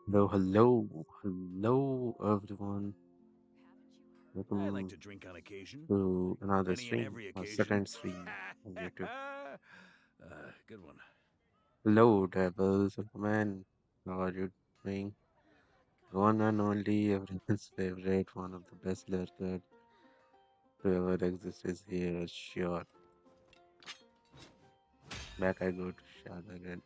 Hello, hello, hello, everyone. I like Welcome to drink on occasion. to another Any and stream, every our occasion. second stream on YouTube. Good one. Hello, Devils, man. How are you doing? One and only, everyone's favorite, one of the best lurkers to ever exist is here, sure. Back I go to Shad again.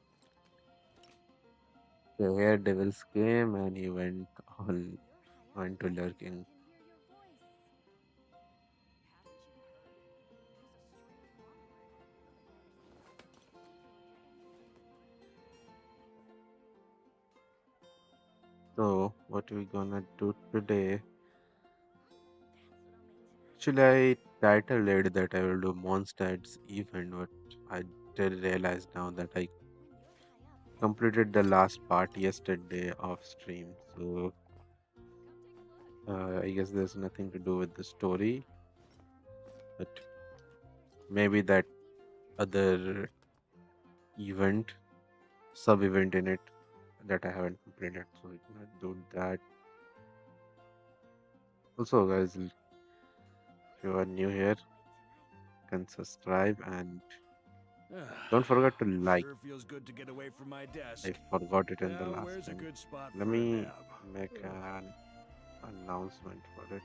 So here, Devils came and he went to lurking. So, what we gonna do today? Actually, I titled it that I will do Mondstadt's event, but I did realize now that I completed the last part yesterday off stream. So I guess there's nothing to do with the story, but maybe that other event, sub event in it that I haven't completed. So we can do that. Also, guys, if you are new here, can subscribe and don't forget to like. Sure feels good to get away from my I desk. forgot it in the Now, last where's a stream. good spot Let for a me nap? make an announcement for it.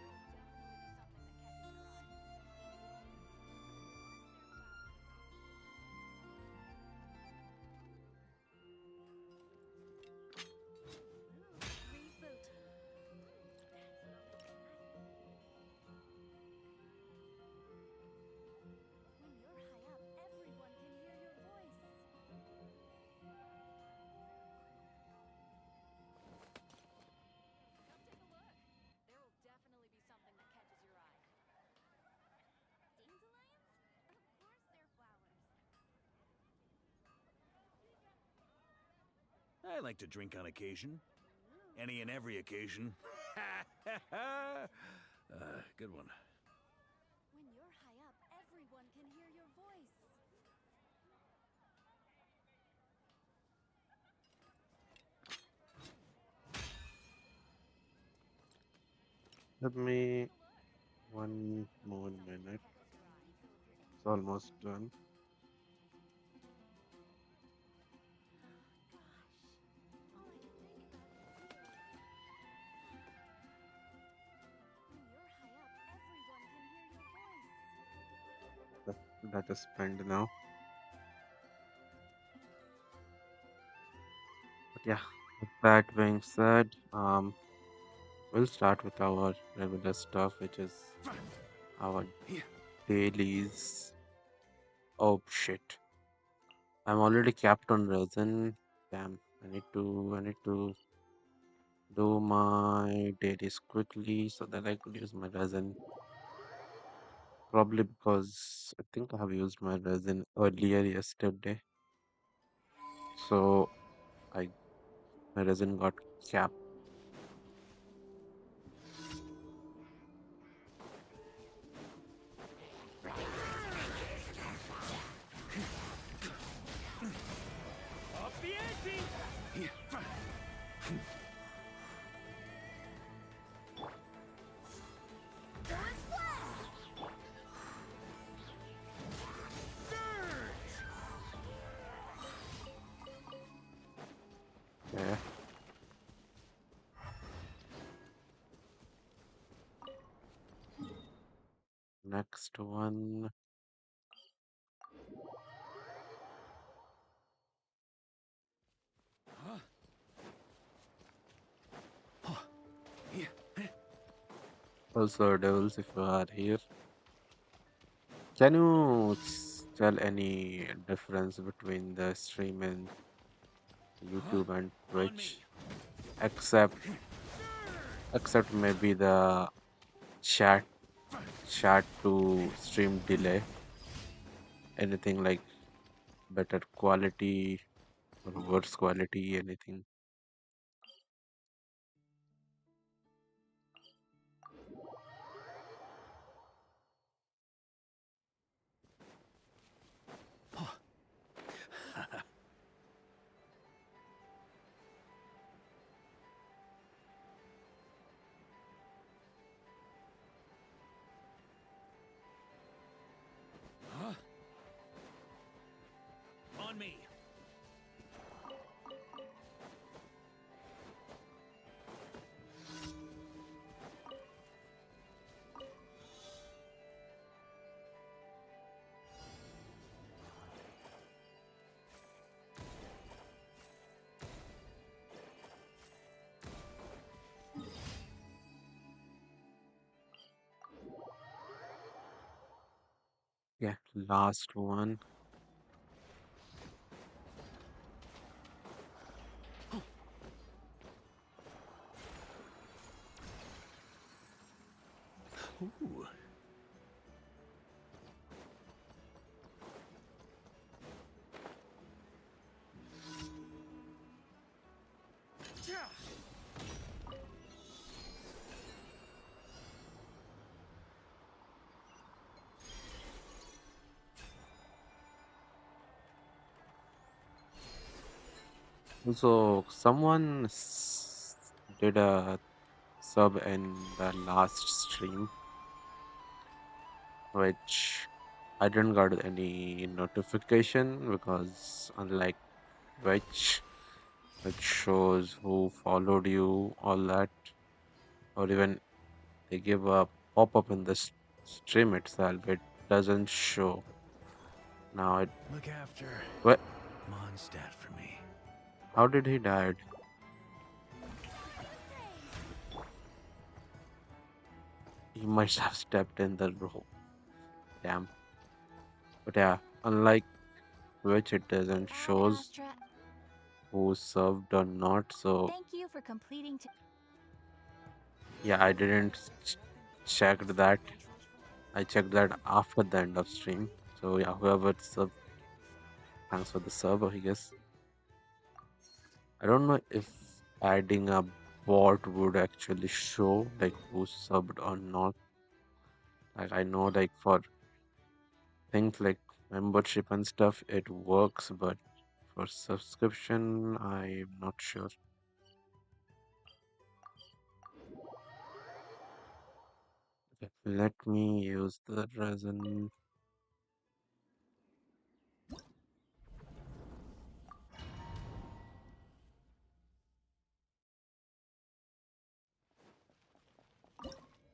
I like to drink on occasion. Any and every occasion. Good one. Let me one more minute. It's almost done. Let us spend now. But yeah, with that being said, we'll start with our regular stuff, which is our dailies. Oh shit! I'm already capped on resin. Damn! I need to do my dailies quickly so that I could use my resin. Probably because I think I have used my resin earlier yesterday, so I my resin got capped. Up the ante! Yeah. Next one. Also, Devils, if you are here, can you tell any difference between the stream in YouTube and On me. Twitch, except maybe the chat to stream delay? Anything like better quality or worse quality? Anything? On me. Yeah, last one. Ooh. Also, someone did a sub in the last stream, which I didn't got any notification because unlike which shows who followed you, all that, or even they give a pop-up in the stream itself, it doesn't show. Now, Look after what? Mondstadt for me. How did he died? He must have stepped in the row. Damn. But yeah, unlike which it doesn't Hi, shows Astra. who served or not. So Thank you for completing. yeah, I didn't check that. I checked that after the end of stream. So yeah, whoever served, thanks for the server, I guess. I don't know if adding a bot would actually show like who subbed or not. Like I know like for things like membership and stuff, it works, but for subscription, I'm not sure. Okay, let me use the resin.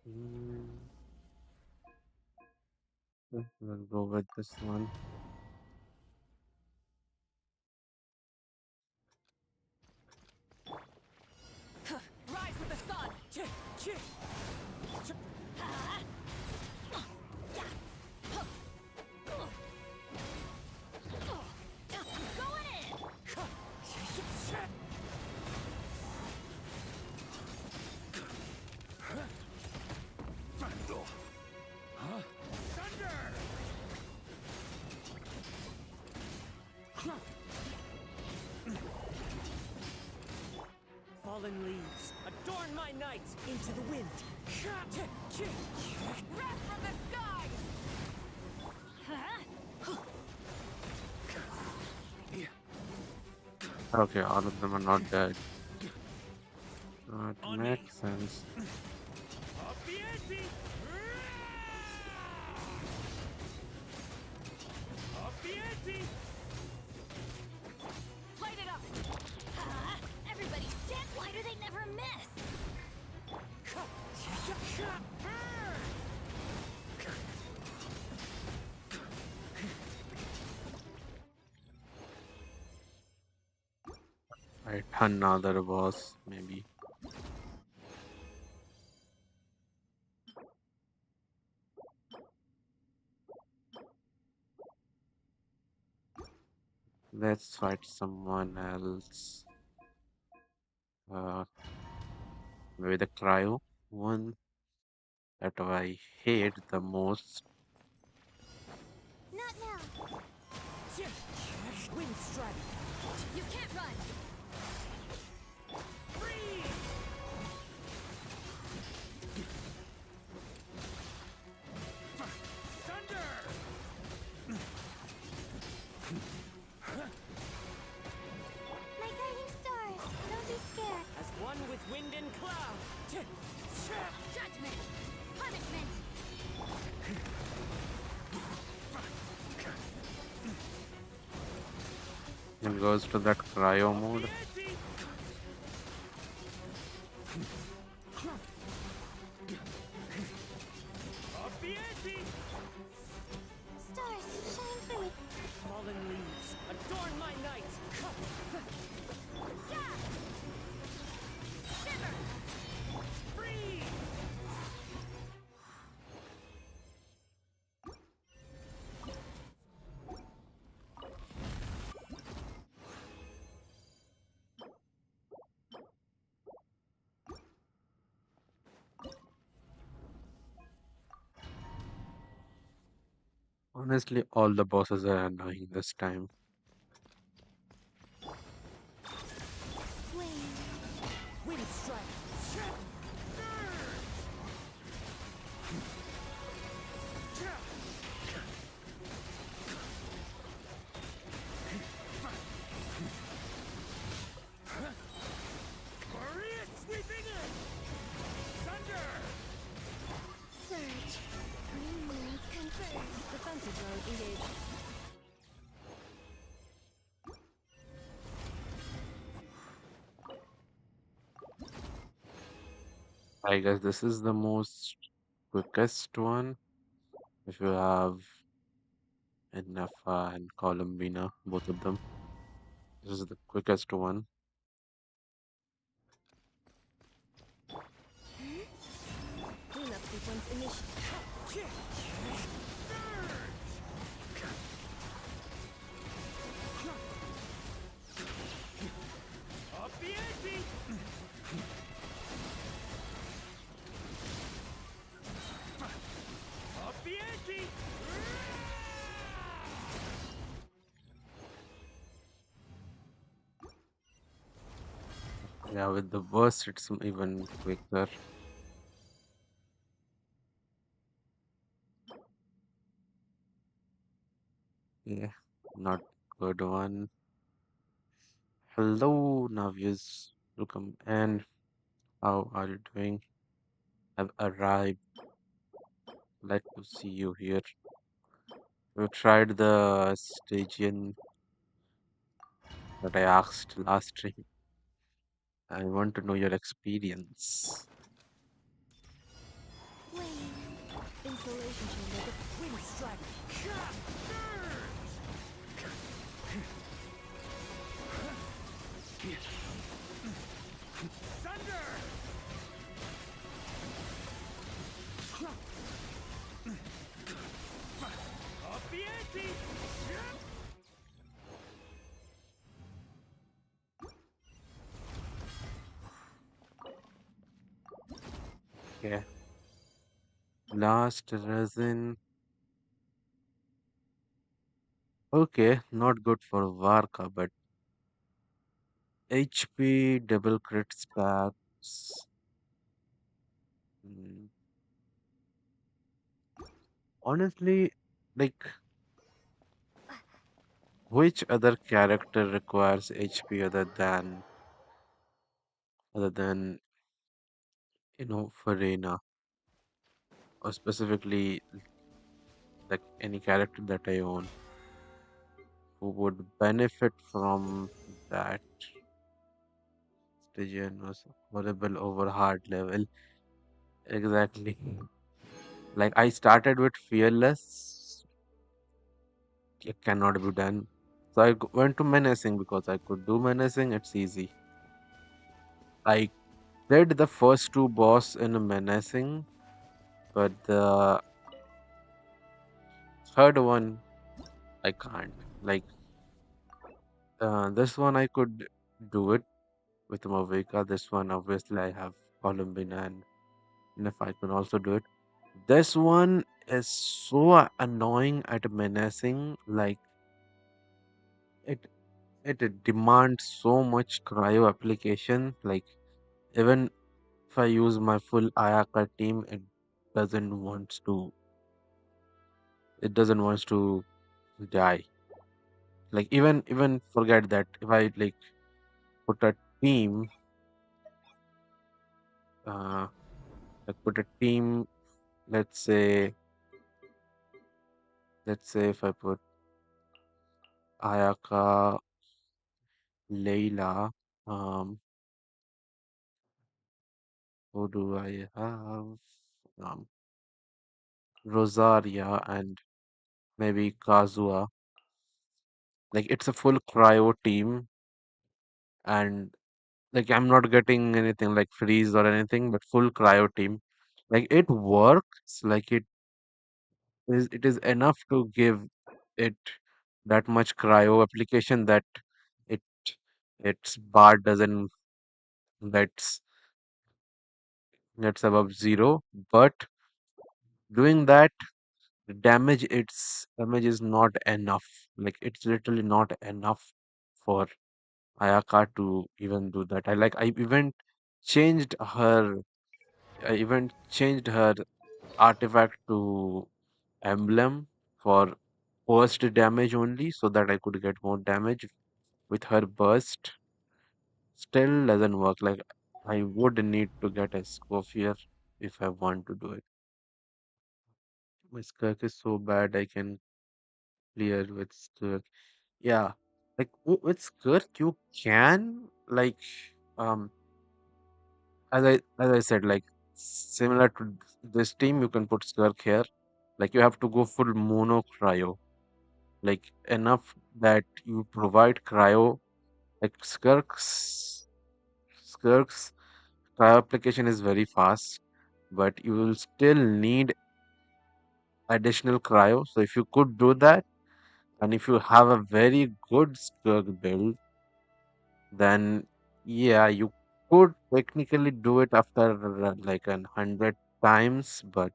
Mm, we'll go with this one. Rise with the sun. Going in. Thunder! Fallen leaves, adorn my night into the wind. Wrath from the skies. Okay, all of them are not dead. That On me. makes sense. Up the ante! Up the ante! Light it up. Everybody stand. Why do they never miss? Right, another boss, maybe. Let's fight someone else. Uh, Maybe the cryo one that I hate the most. Not now. Wind strike. You can't run. Freeze! Thunder! My guiding stars. Don't be scared. As one with wind and cloud. Judgment. Punishment. It goes to that cryo mode. Stars, shine free. Fallen leaves, adorn my night. Yeah! Shiver! Freeze! Honestly, all the bosses are annoying this time. Wing. Wind strike. Maria sweeping in. Thunder! Surge. Green moons confirmed. Defensive mode engaged. I guess this is the most quickest one. If you have enough and Columbina, both of them. This is the quickest one. Cleanup sequence initiated. Up the ante! Up the ante! Yeah, with the burst, it's even quicker. Yeah, not good one. Hello, Navias. Welcome. And how are you doing? Have arrived. Glad to see you here. We tried the Stygian that I asked last stream. I want to know your experience. Wing. Insulation chamber with wind strike. Thunder! Up the ante! Yeah. Last resin. Okay, not good for Varka, but HP double crit stats. Hmm. Honestly, like, which other character requires HP other than Farina, or specifically like any character that I own who would benefit from that. Stygian was horrible over hard level. Exactly. Like I started with fearless, it cannot be done. So went to menacing because I could do menacing, it's easy. I did the first two boss in menacing, but the third one I can't. Like This one I could do it with Mavika. This one, obviously, I have Columbine, and if I can also do it. This one is so annoying at menacing. Like it, it demands so much cryo application. Like even if I use my full Ayaka team, doesn't wants to. It doesn't wants to die. Like even forget that if I like put a team, uh, like put a team. Let's say let's say if I put Ayaka, Layla, who do I have? Um, Rosaria and maybe Kazuha. Like it's a full cryo team, and like I'm not getting anything like freeze or anything, but full cryo team. Like it works. Like it is enough to give it that much cryo application that it its bar doesn't that's that's above zero. But doing that, the damage is not enough. Like it's literally not enough for Ayaka to even do that. I even changed her I even changed her artifact to emblem for burst damage only so that I could get more damage with her burst. Still doesn't work. Like I would need to get a Scofier if I want to do it. My Skirk is so bad I can clear with Skirk. Yeah. Like with Skirk you can like um as I said, like similar to this team, you can put Skirk here. Like you have to go full mono cryo. Like enough that you provide cryo. Like Skirk's cryo application is very fast, but you will still need additional cryo. So if you could do that, and if you have a very good Skirk build, then yeah, you could technically do it after like 100 times, but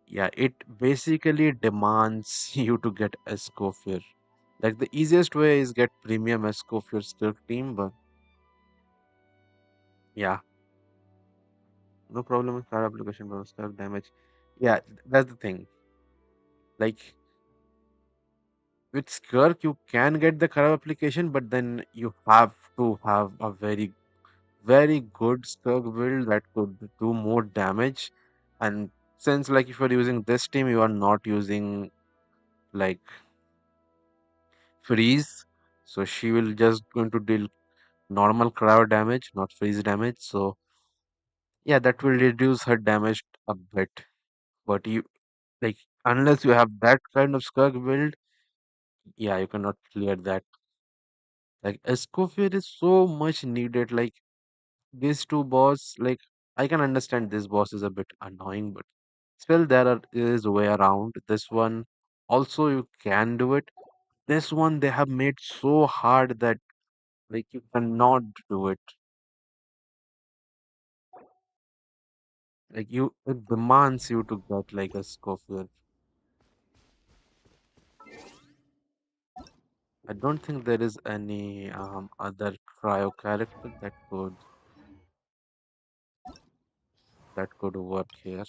yeah, it basically demands you to get Escoffier. Like the easiest way is get premium Escoffier Skirk team, but yeah, no problem with card application but Skirk damage. Yeah, that's the thing. Like with Skirk, you can get the card application, but then you have to have a very good Skirk build that could do more damage. And since like if you're using this team, you are not using like freeze, so she will just going to deal normal cryo damage, not freeze damage. So yeah, that will reduce her damage a bit. But you like unless you have that kind of Skirk build, yeah, you cannot clear that. Like Escoffier is so much needed. Like these two boss, like I can understand this boss is a bit annoying, but still is a way around. This one also you can do it. This one they have made so hard that like you cannot do it. Like it demands you to get like a Scofield. I don't think there is any other cryo character that could work here.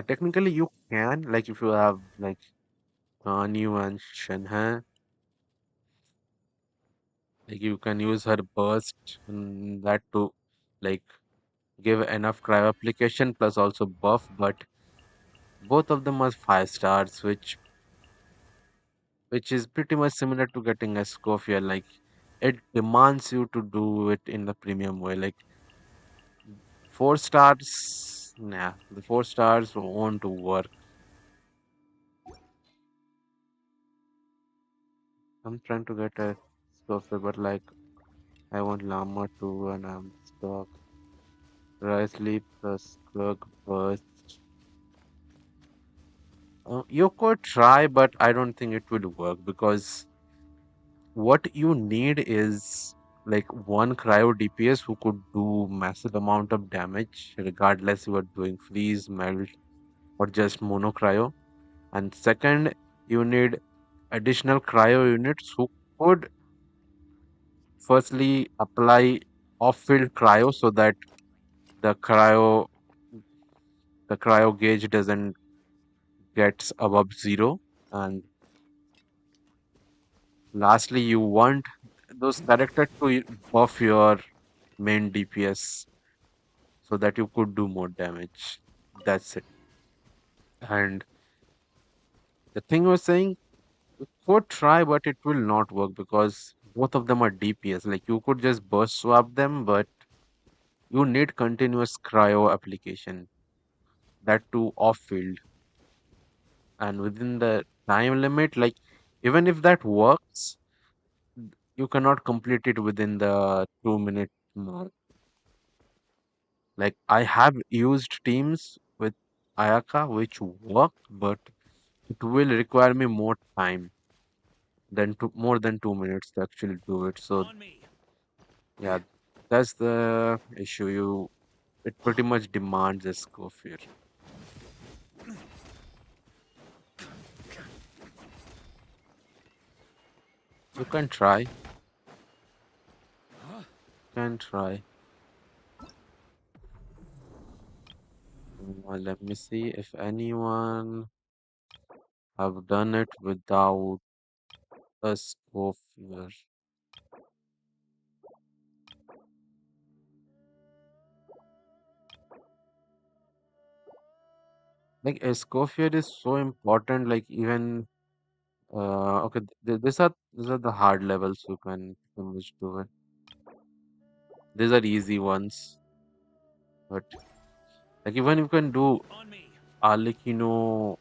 Technically you can like if you have like New and Shenhe, like you can use her burst and that to like give enough cryo application plus also buff, but both of them are 5 stars, which is pretty much similar to getting a Scofield. Like it demands you to do it in the premium way. Like 4 stars, nah, the 4 stars won't work. I'm trying to get a Scofield, but like I want Llama too, and I'm stuck. Dry sleep plus Kirk burst. You could try, but I don't think it will work because what you need is like one cryo DPS who could do massive amount of damage, regardless you are doing freeze, melt, or just mono cryo. And second, you need additional cryo units who could firstly apply off-field cryo so that the cryo the cryo gauge doesn't get above zero. And lastly, you want those characters to buff your main DPS so that you could do more damage. That's it. And the thing I was saying, you could try, but it will not work because both of them are DPS. Like you could just burst swap them, but you need continuous cryo application, that too off field and within the time limit. Like even if that works, you cannot complete it within the 2 minute mark. Like I have used teams with Ayaka which work, but it will require me more time than more than 2 minutes to actually do it. So On me. yeah, that's the issue. It pretty much demands a scope here. You can try, can try. Let me see if anyone have done it without a scope here. Like a scope here is so important. Like even okay, these are the hard levels you can pretty much do it. These are easy ones, but like even you can do On me. Arlecchino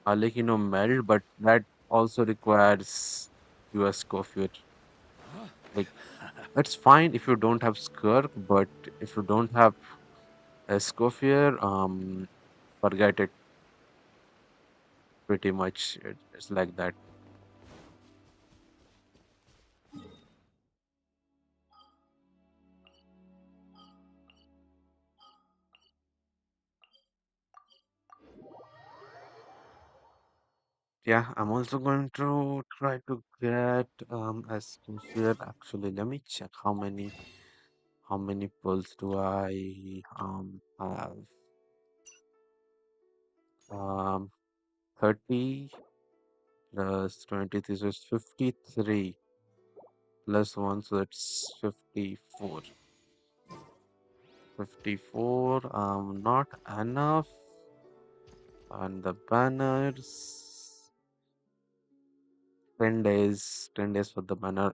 Arlecchino meld, but that also requires US Scofield. Like it's fine if you don't have Skirk, but if you don't have a Scofier, forget it pretty much. It's like that. Yeah, I'm also going to try to get a Scofier. Actually, let me check how many pulls do I have? Um 30 plus 23, so it's 53 plus 1, so it's 54. 54, not enough. And the banners, 10 days for the banner.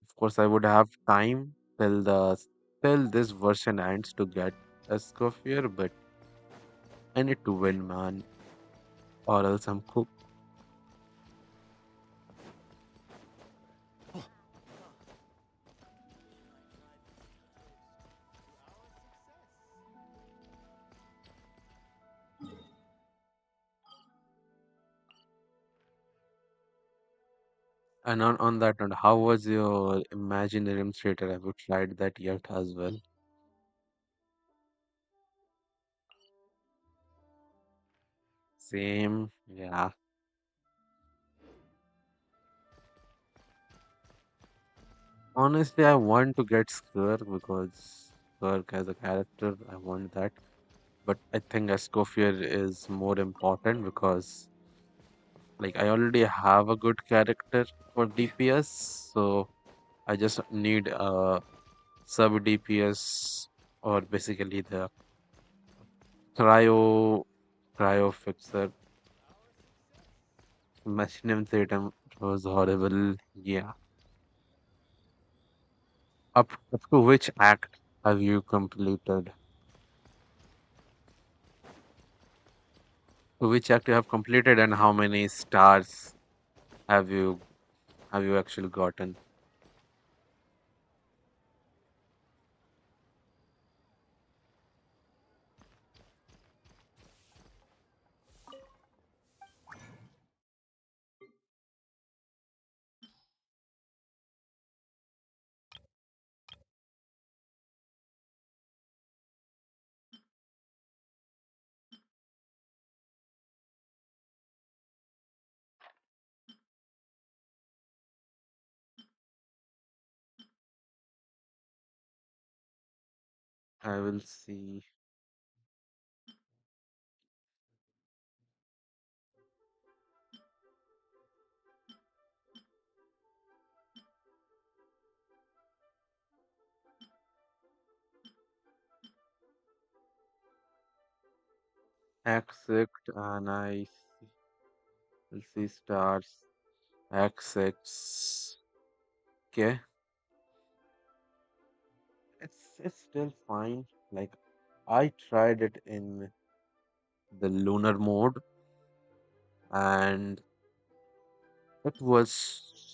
Of course, I would have time till this version ends to get a Scofier, but I need to win, man, or else I'm cooked. And on that note, how was your Imaginarium Theater? Have you tried that yet as well? Same, yeah. Honestly, I want to get Skirk because Skirk as a character, I want that. But I think Escoffier is more important because like I already have a good character for DPS, so I just need a sub DPS or basically the cryo cryo fixer. Machinum Thetum was horrible. Yeah. Up to which act have you completed? To which act you have completed and how many stars have you actually gotten? I will see. Accept and will see stars. Accept. Okay. It's still fine. Like I tried it in the lunar mode and it was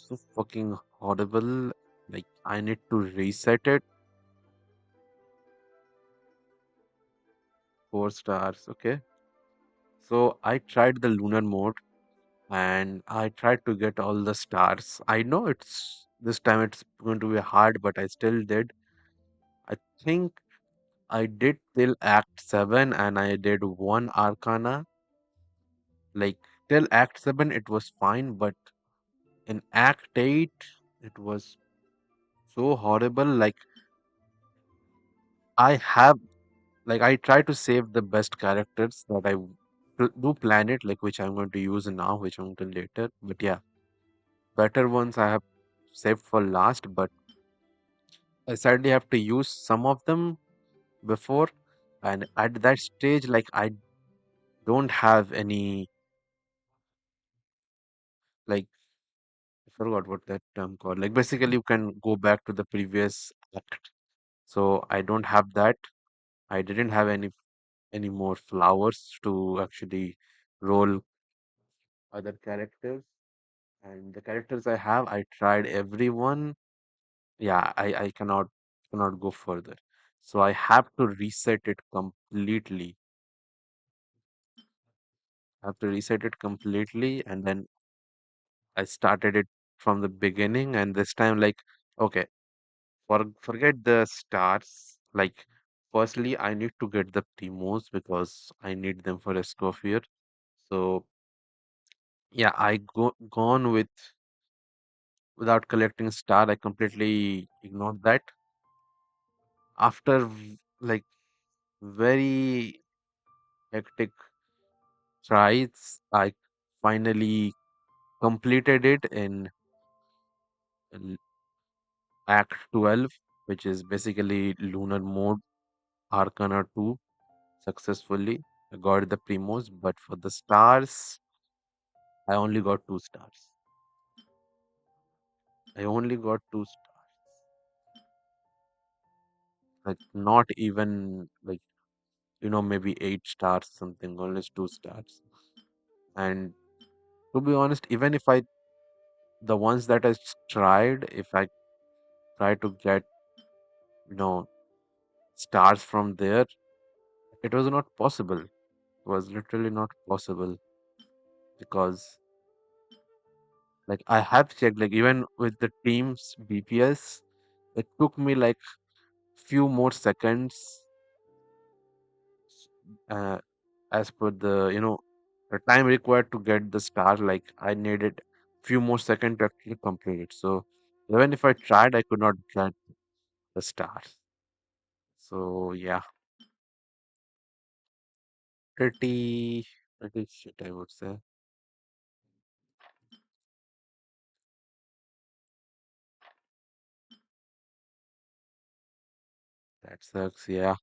so fucking horrible. Like I need to reset it. 4 stars. Okay. So I tried the lunar mode and I tried to get all the stars. I know it's this time it's going to be hard, but I still did. I think I did till Act 7 and I did one Arcana. Like till Act 7 it was fine, but in Act 8 it was so horrible. Like I have like I try to save the best characters that do plan it, like which I'm going to use now, which I'm going to later. But yeah, better ones I have saved for last, but I sadly have to use some of them before. And at that stage, like I don't have any like I forgot what that term called. Like basically you can go back to the previous act. So I don't have that. I didn't have any more flowers to actually roll other characters. And the characters I have, I tried everyone. Yeah, I cannot go further. So I have to reset it completely. I have to reset it completely and then I started it from the beginning and this time like okay, forget the stars. Like firstly I need to get the primos because I need them for Escoffier. So yeah, gone without collecting star. I completely ignored that. After like very hectic tries, I finally completed it in l- Act 12, which is basically lunar mode Arcana 2 successfully. I got the primos, but for the stars, I only got 2 stars. I only got 2 stars. Like not even like maybe 8 stars something, only 2 stars. And to be honest, even if I the ones that I tried, if I try to get you know stars from there, it was not possible. It was literally not possible because like I have checked, like even with the team's BPS, it took me like few more seconds uh, as per the time required to get the star. Like I needed few more seconds to actually complete it. So even if I tried, I could not get the stars. So yeah, pretty pretty shit, I would say. That sucks. Yeah.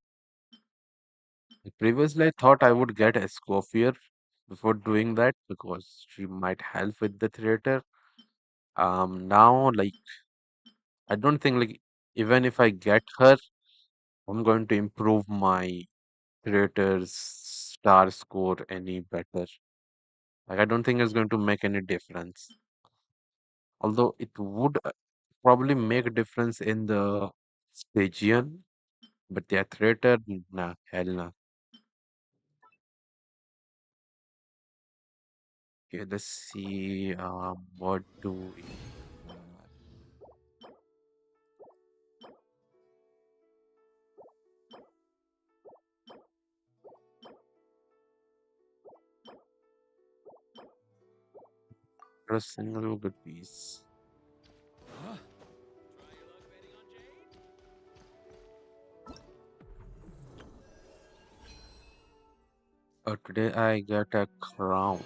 Like, previously, I thought I would get Escoffier before doing that because she might help with the theater. Now, like, I don't think, like, even if I get her, I'm going to improve my theater's star score any better. Like, I don't think it's going to make any difference. Although it would probably make a difference in the Stygian, but yeah, theater, nah, hell nah. Okay, let's see. What do we have? A single good piece. Try your luck betting on Jade? Oh, today I get a crown.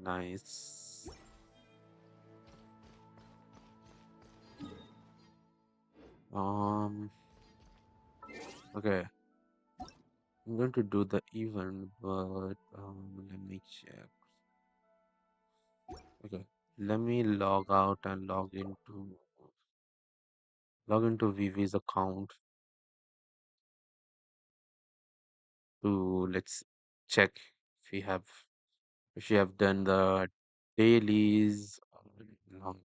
Nice. Um, okay. I'm going to do the event, but let me check. Okay. Let me log out and log into Vivi's account to let's check if we have if we have done the dailies. Long.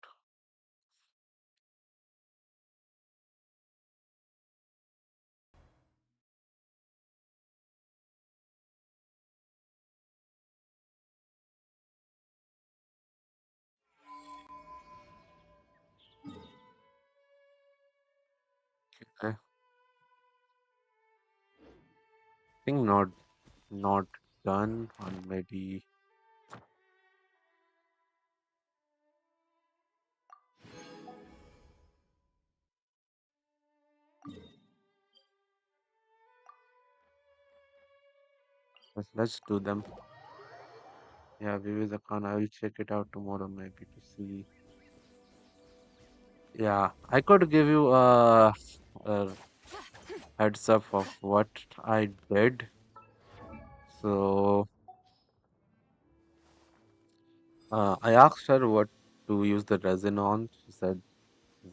I think not done, or maybe let's do them. Yeah, Vivi's account. I will check it out tomorrow maybe to see. Yeah, I could give you a heads up of what I did. So I asked her what to use the resin on. She said,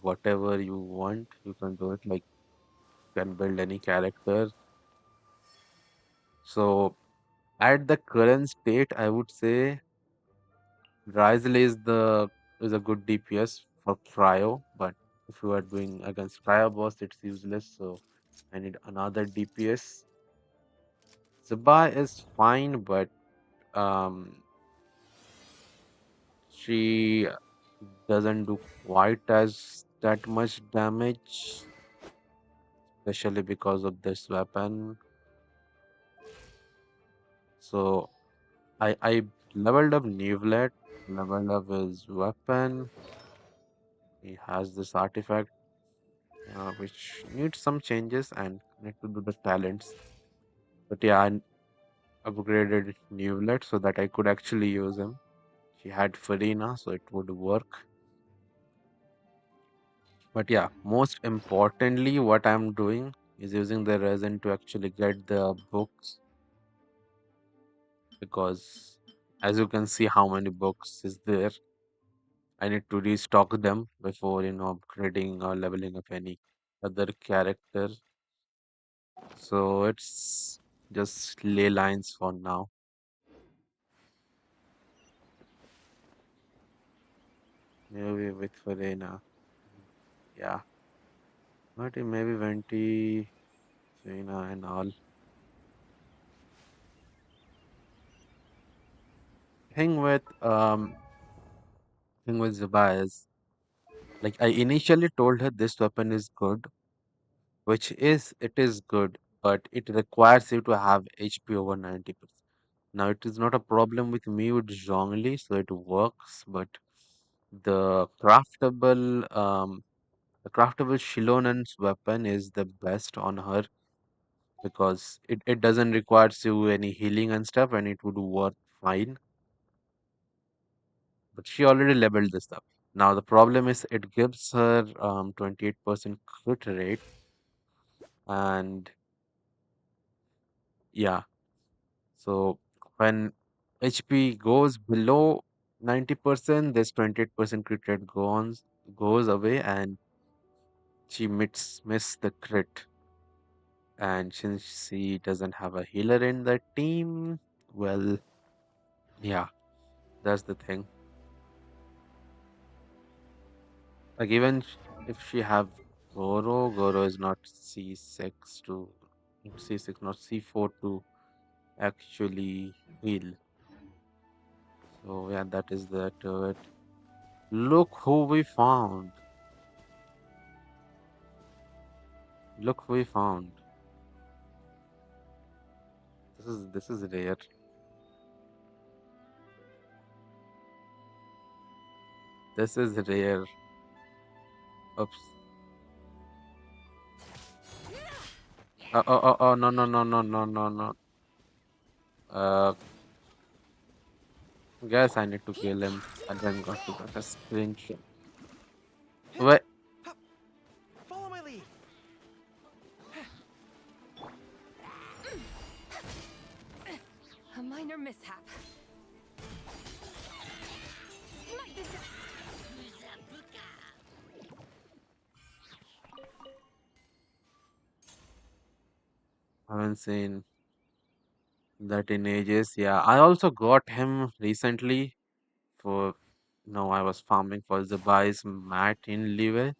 whatever you want, you can do it. Like, you can build any character. So at the current state, I would say Risley is a good DPS for Cryo, but if you are doing against Cryo boss, it's useless. So I need another DPS. Zubai is fine, but um, she doesn't do quite as that much damage, especially because of this weapon. So I leveled up Neuvlet, leveled up his weapon. He has this artifact which needs some changes and need to do the talents. But yeah, I upgraded Neuvlet so that I could actually use him. She had Farina, so it would work. But yeah, most importantly, what I'm doing is using the resin to actually get the books because as you can see how many books is there. I need to restock them before upgrading or leveling up any other character. So it's just ley lines for now. Maybe with Farina. Yeah. But maybe Venti, Farina and all. Thing with um thing with Zuba is like I initially told her this weapon is good, which it is good, but it requires you to have HP over 90%. Now it is not a problem with me with Zhongli, so it works, but the craftable Shilonen's weapon is the best on her because it doesn't require you any healing and stuff and it would work fine. But she already leveled this up. Now the problem is it gives her 28% crit rate and yeah. So when HP goes below 90%, this 28% crit rate goes away and she miss the crit. And since she doesn't have a healer in the team, well, yeah, that's the thing. Like even if she have Goro is not C6, not C4 to actually heal. So yeah, that is the turret. Look who we found. Look who we found. This is rare. This is rare. Oops. Oh, no, no, no, no, no, no, no. Uh, guess I need to kill him and then got to get a screenshot. Wait, Follow my lead. A minor mishap. Smite the dust. I haven't seen that in ages. Yeah, I also got him recently for no, I was farming for Zabai's mat in Live.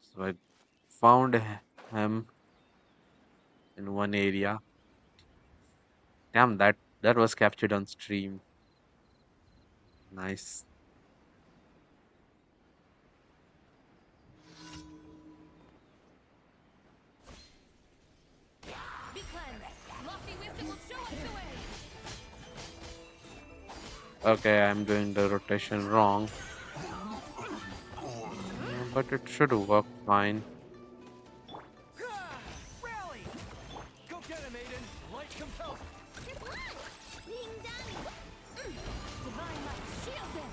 So I found him in one area. Damn, that was captured on stream. Nice. Be cleansed. Lofty wisdom will show us the way. Okay, I'm doing the rotation wrong, but it should work fine. Rally! Go get him, Aiden. Light compels. Your blood! Being done! Divine light, shield them!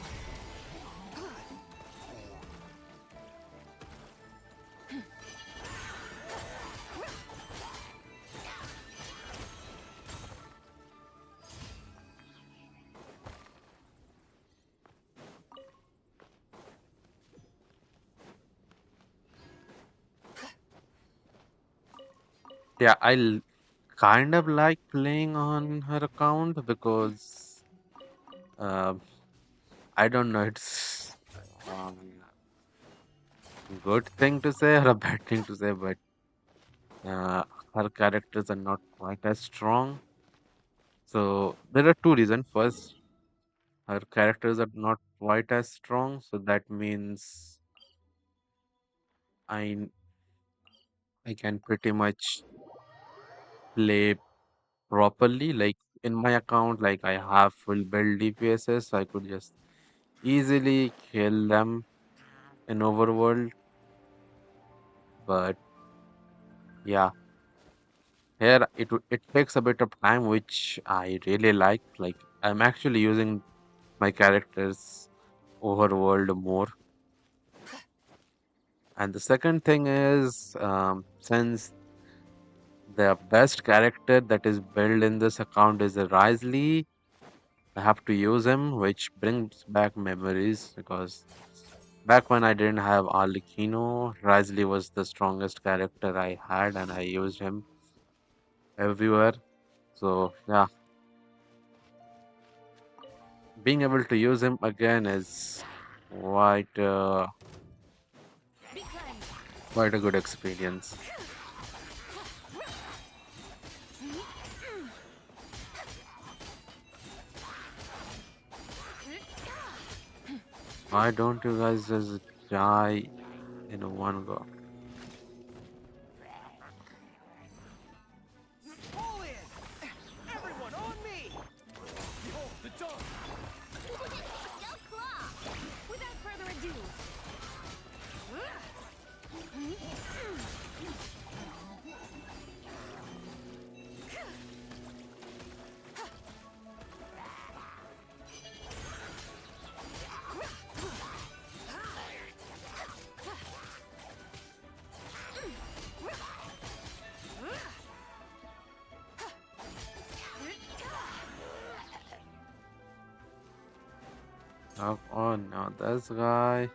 Yeah, kind of like playing on her account because uh, I don't know, it's good thing to say or a bad thing to say, but uh, her characters are not quite as strong. So there are two reasons. First, her characters are not quite as strong, so that means I I can pretty much play properly. Like in my account, like I have full build DPSs, so I could just easily kill them in overworld. But yeah, here it takes a bit of time, which I really like. Like I'm actually using my characters overworld more. And the second thing is, since the best character that is built in this account is a Risley, I have to use him, which brings back memories because back when I didn't have Arlecchino, Risley was the strongest character I had, and I used him everywhere. So yeah, being able to use him again is quite Be cleansed. quite a good experience. Why don't you guys just die in one go? All in! Everyone on me! Behold the dawn! Go claw! Without further ado. Oh no, this guy.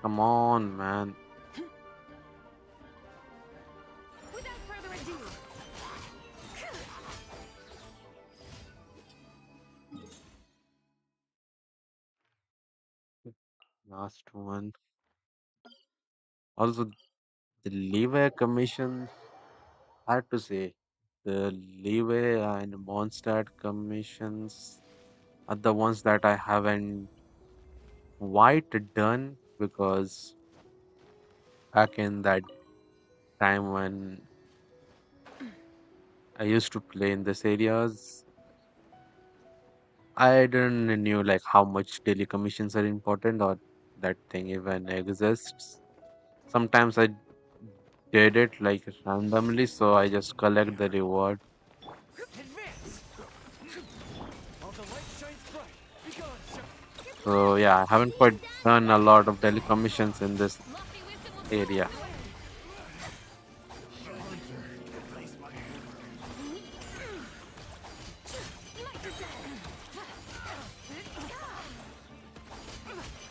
Come on, man. Without further ado. Last one. Also, the leeway commissions, I have to say, the leeway and Mondstadt commissions are the ones that I haven't quite done because back in that time when I used to play in these areas, I didn't knew like how much daily commissions are important or that thing even exists. Sometimes I did it like randomly, so I just collect the reward. Advance! While the light shines bright, be gone, You're So playing yeah, I haven't quite Stygian, Dad? done a lot of daily commissions in this Lofty wisdom will tell area. us when. Might to dust.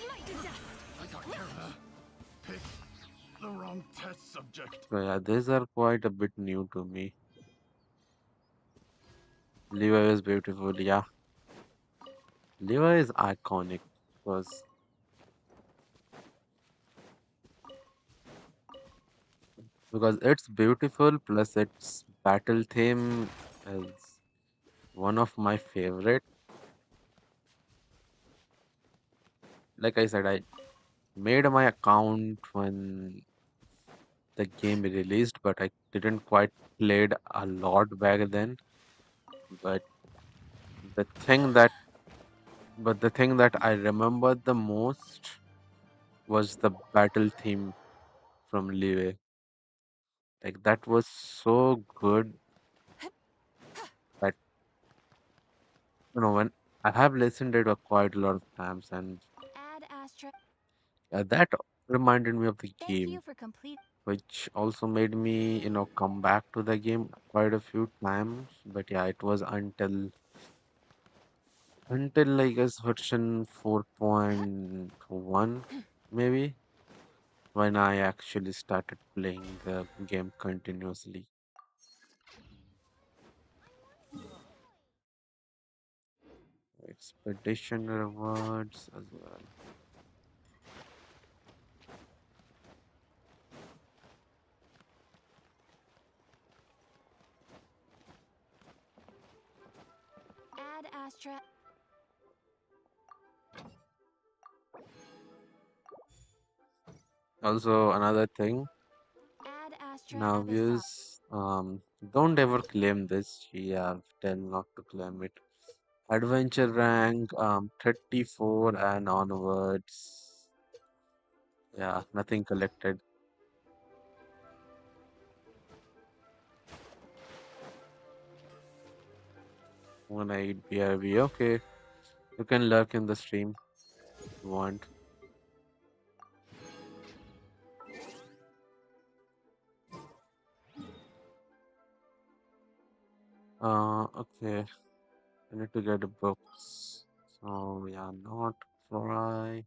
Might to dust. I got careless. Picked the wrong test subject. So yeah, these are quite a bit new to me. Levi is beautiful, yeah. Levi is iconic because it's beautiful plus its battle theme is one of my favorite. Like I said, I made my account when the game released, but I didn't quite played a lot back then. But the thing that the thing that I remembered the most was the battle theme from Levi. Like that was so good that when I have listened to it quite a lot of times, and Add Astra. that reminded me of the Thank you game, for complete. which also made me come back to the game quite a few times. But yeah, it was until I guess version 4.1 maybe when I actually started playing the game continuously. Expedition rewards as well. Add Astra. Also, another thing, Add Astra now episode. views, don't ever claim this. You have tell not to claim it. Adventure rank, 34 and onwards. Yeah, nothing collected. When I eat BRB, okay. You can lurk in the stream if you want. Okay. I need to get the books. So yeah, not fry.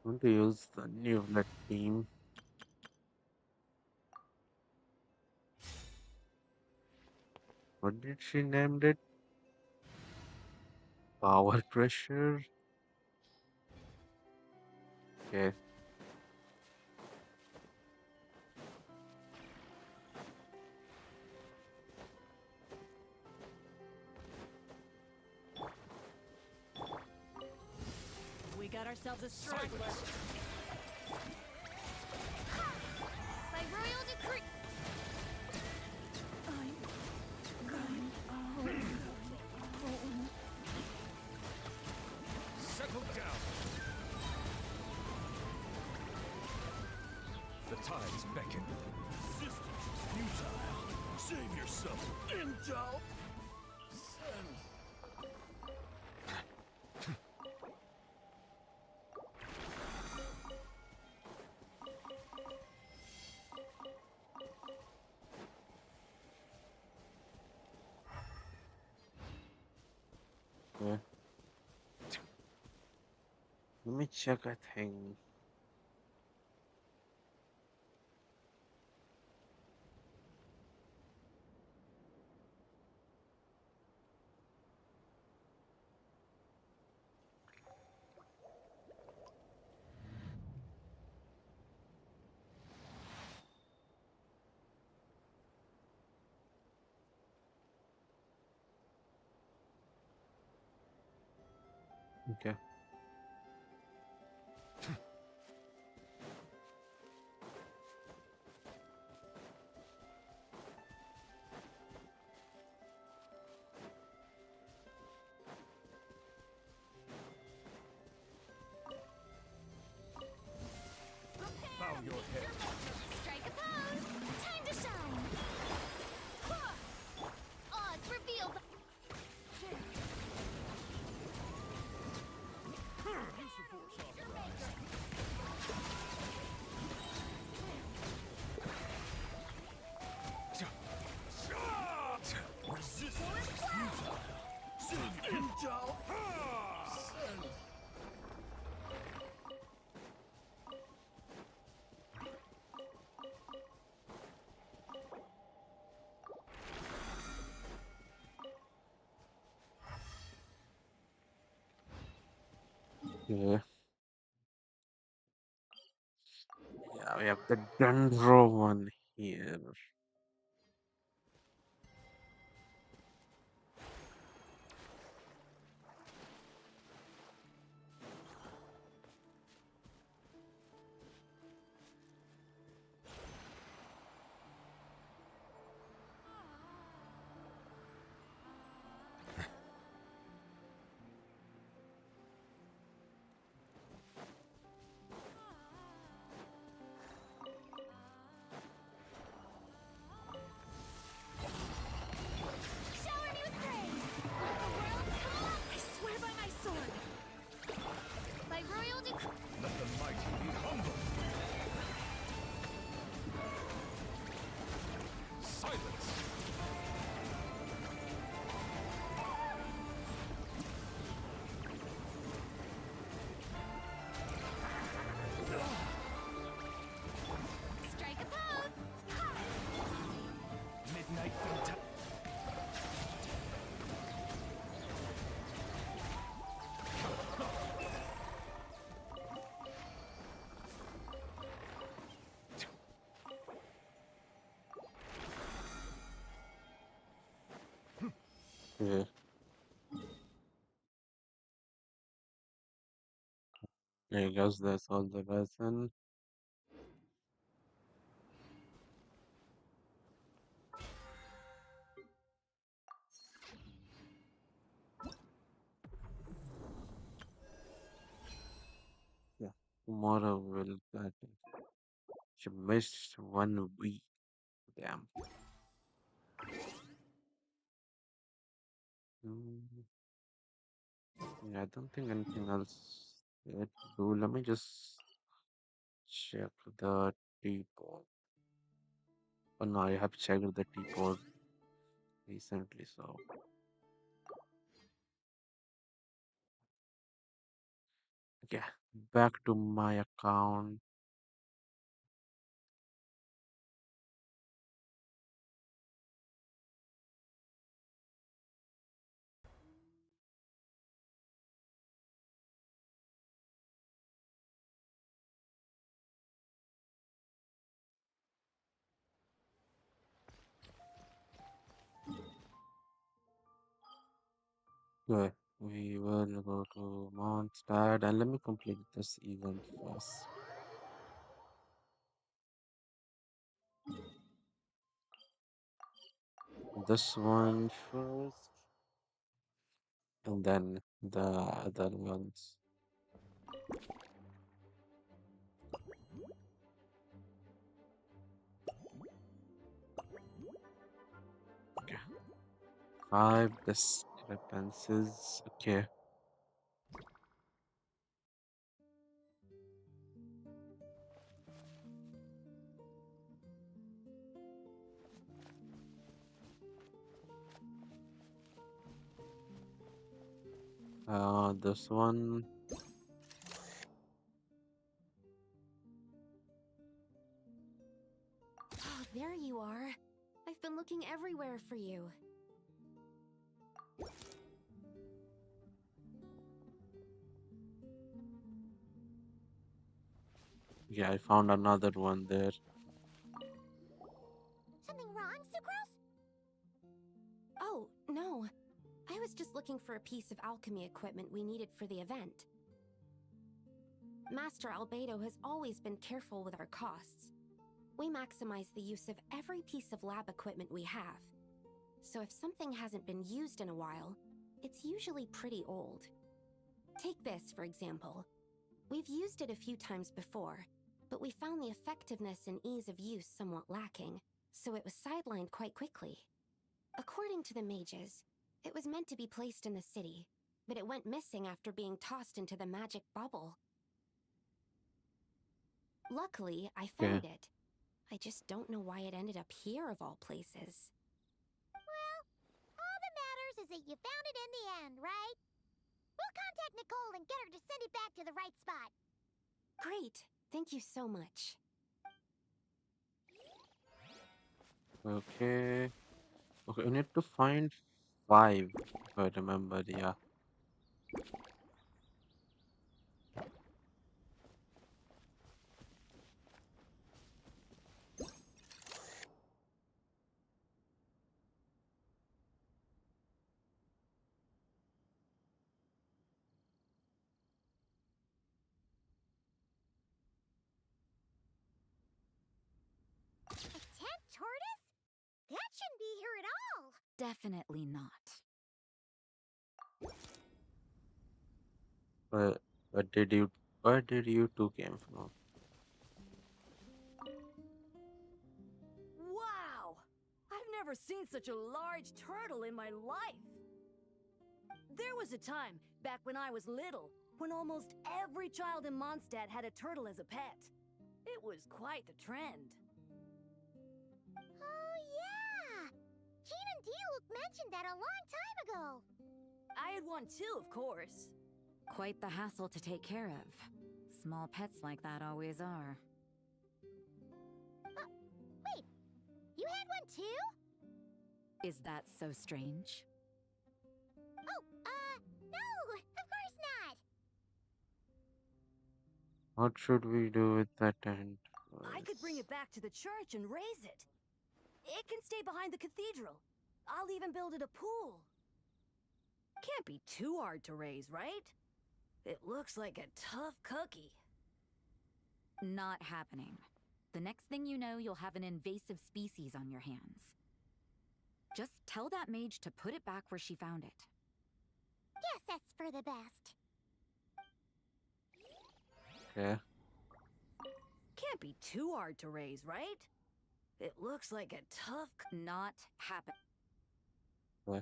I'm going to use the new net team. What did she named it? Power pressure. Okay. We got ourselves a straggler. By royal decree. Settle down. The tides beckon. Resistance is futile. Save yourself. In doubt. Send. Okay. Let me check a thing. Okay. Okay. Yeah, we have the Dendro one here. Shower me with praise! Let the world come up! I swear by my sword! By royal decree! Let the mighty be humble. Silence. Strike a pose! Midnight Fanta- Okay. I guess that's all the lesson. Yeah. Tomorrow we'll get it. She missed 1 week. Damn. Mm, yeah, I don't think anything else yet to do. Let me just check the teapot. Oh no, I have checked the teapot recently, so okay. Back to my account. Okay. We will go to Mondstadt and let me complete this event first. This one first, and then the other ones. Okay. Five discrepancies. Okay. This one. Oh, there you are. I've been looking everywhere for you. Yeah, I found another one there. Something wrong, Sucrose? Oh, no. I was just looking for a piece of alchemy equipment we needed for the event. Master Albedo has always been careful with our costs. We maximize the use of every piece of lab equipment we have. So if something hasn't been used in a while, it's usually pretty old. Take this, for example. We've used it a few times before, but we found the effectiveness and ease of use somewhat lacking, so it was sidelined quite quickly. According to the mages, it was meant to be placed in the city, but it went missing after being tossed into the magic bubble. Luckily, I Okay. found it. I just don't know why it ended up here of all places. Well, all that matters is that you found it in the end, right? We'll contact Nicole and get her to send it back to the right spot. Great. Thank you so much. Okay. Okay, we need to find five, if I remember. Yeah. Definitely not. Where, where did you where did you two came from? Wow! I've never seen such a large turtle in my life. There was a time, back when I was little, when almost every child in Mondstadt had a turtle as a pet. It was quite the trend. Oh, yeah! Gene and Diluc mentioned that a long time ago. I had one too, of course. Quite the hassle to take care of. Small pets like that always are. Wait, you had one too? Is that so strange? Oh, no, of course not. What should we do with that tent? I could bring it back to the church and raise it. It can stay behind the cathedral. I'll even build it a pool. Can't be too hard to raise, right? It looks like a tough cookie. Not happening. The next thing you know, you'll have an invasive species on your hands. Just tell that mage to put it back where she found it. Guess that's for the best. Okay. Can't be too hard to raise, right? It looks like a tough... Not happen. Okay.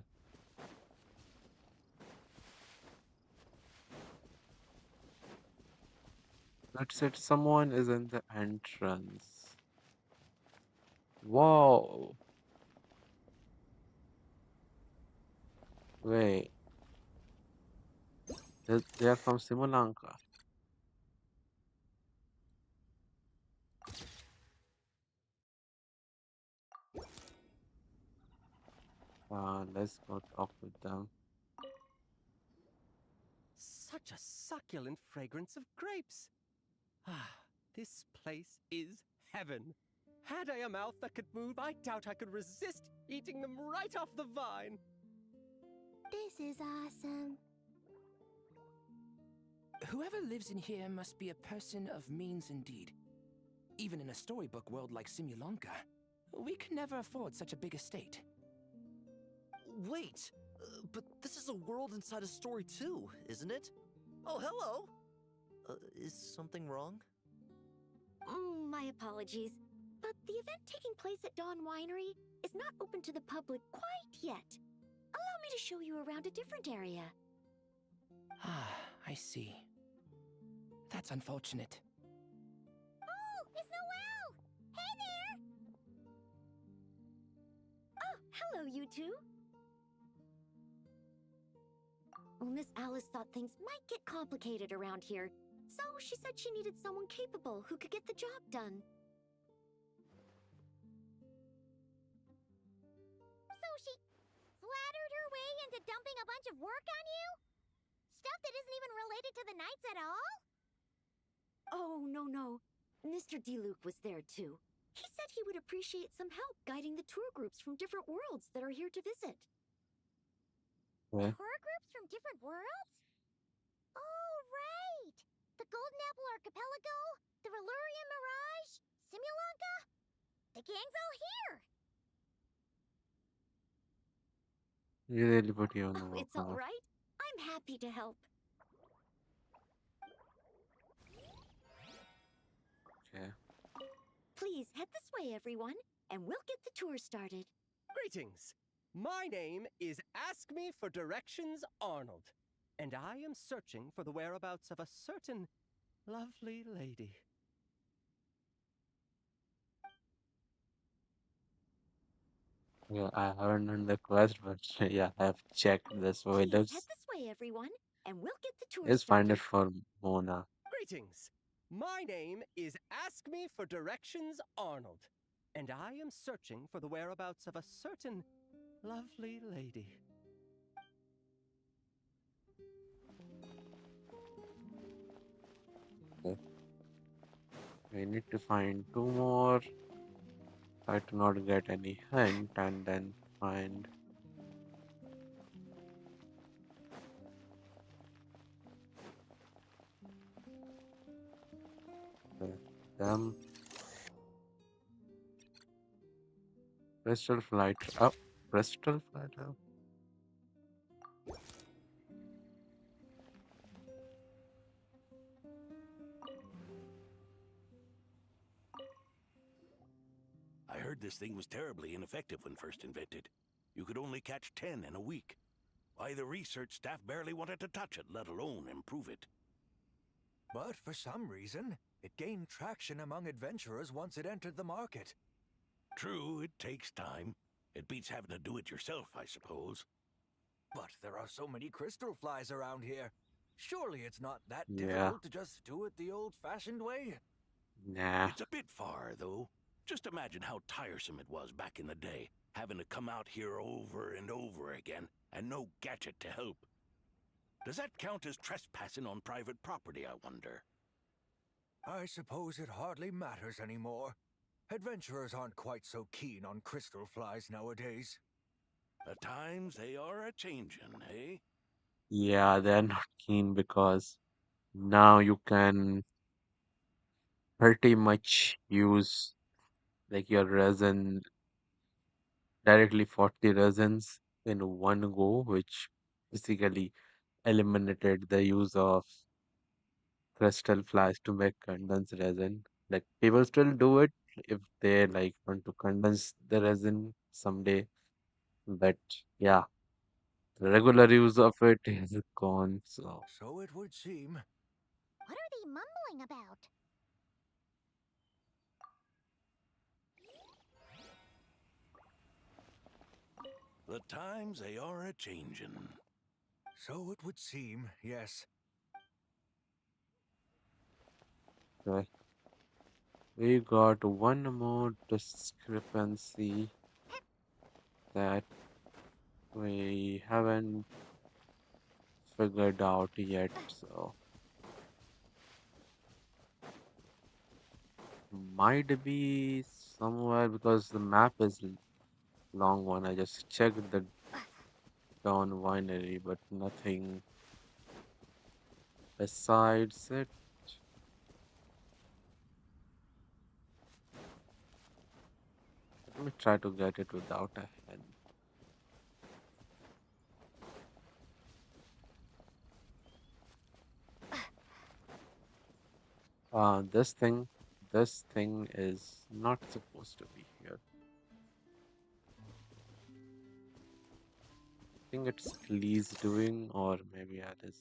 That's it. Someone is in the entrance. Whoa. Wait. They are from Simulanka. Let's go talk with them. Such a succulent fragrance of grapes. Ah, this place is heaven. Had I a mouth that could move, I doubt I could resist eating them right off the vine. This is awesome. Whoever lives in here must be a person of means indeed. Even in a storybook world like Simulanka, we can never afford such a big estate. Wait, but this is a world inside a story too, isn't it? Oh, hello! Is something wrong? My apologies, but the event taking place at Dawn Winery is not open to the public quite yet. Allow me to show you around a different area. Ah, I see. That's unfortunate. Oh, it's Noelle! Hey there! Oh, hello, you two. Well, Miss Alice thought things might get complicated around here, so she said she needed someone capable who could get the job done. So she flattered her way into dumping a bunch of work on you? Stuff that isn't even related to the Knights at all? Oh, no. Mr. Diluc was there, too. He said he would appreciate some help guiding the tour groups from different worlds that are here to visit. Okay. Tour groups from different worlds? Oh, right! The Golden Apple Archipelago, the Valurian Mirage, Simulanka. The gang's all here! You really put you on the Oh, work, it's all right. I'm happy to help. Okay. Please head this way, everyone, and we'll get the tour started. Greetings. My name is Ask Me for Directions Arnold, and I am searching for the whereabouts of a certain lovely lady. Yeah, I haven't done the quest, but yeah, I have checked this Please head windows. this way, everyone, and we'll get the tour Let's find started. it for Mona. Greetings. My name is Ask Me for Directions Arnold, and I am searching for the whereabouts of a certain lovely lady. Okay. We need to find two more. Try to not get any hint and then find them. Crystal flight. Oh, crystal fighter. I heard this thing was terribly ineffective when first invented. You could only catch 10 in a week. Why, the research staff barely wanted to touch it, let alone improve it. But for some reason, it gained traction among adventurers once it entered the market. True, it takes time. It beats having to do it yourself, I suppose. But there are so many crystal flies around here. Surely it's not that Yeah, difficult to just do it the old-fashioned way? nah. It's a bit far, though. Just imagine how tiresome it was back in the day, having to come out here over and over again, and no gadget to help. Does that count as trespassing on private property, I wonder? I suppose it hardly matters anymore. Adventurers aren't quite so keen on crystal flies nowadays. The times they are a-changin', eh? Yeah, they're not keen because now you can pretty much use like your resin directly 40 resins in one go, which basically eliminated the use of crystal flash to make condensed resin. Like people still do it if they like want to condense the resin someday, but yeah, the regular use of it is gone. So So it would seem. What are they mumbling about? The times they are a-changin'. So it would seem, yes. uh, we got one more discrepancy that we haven't figured out yet. So might be somewhere because the map is long one. I just checked the Dawn Winery, but nothing besides it. Let me try to get it without a hen. This thing is not supposed to be here. I think it's Lee's doing, or maybe that is.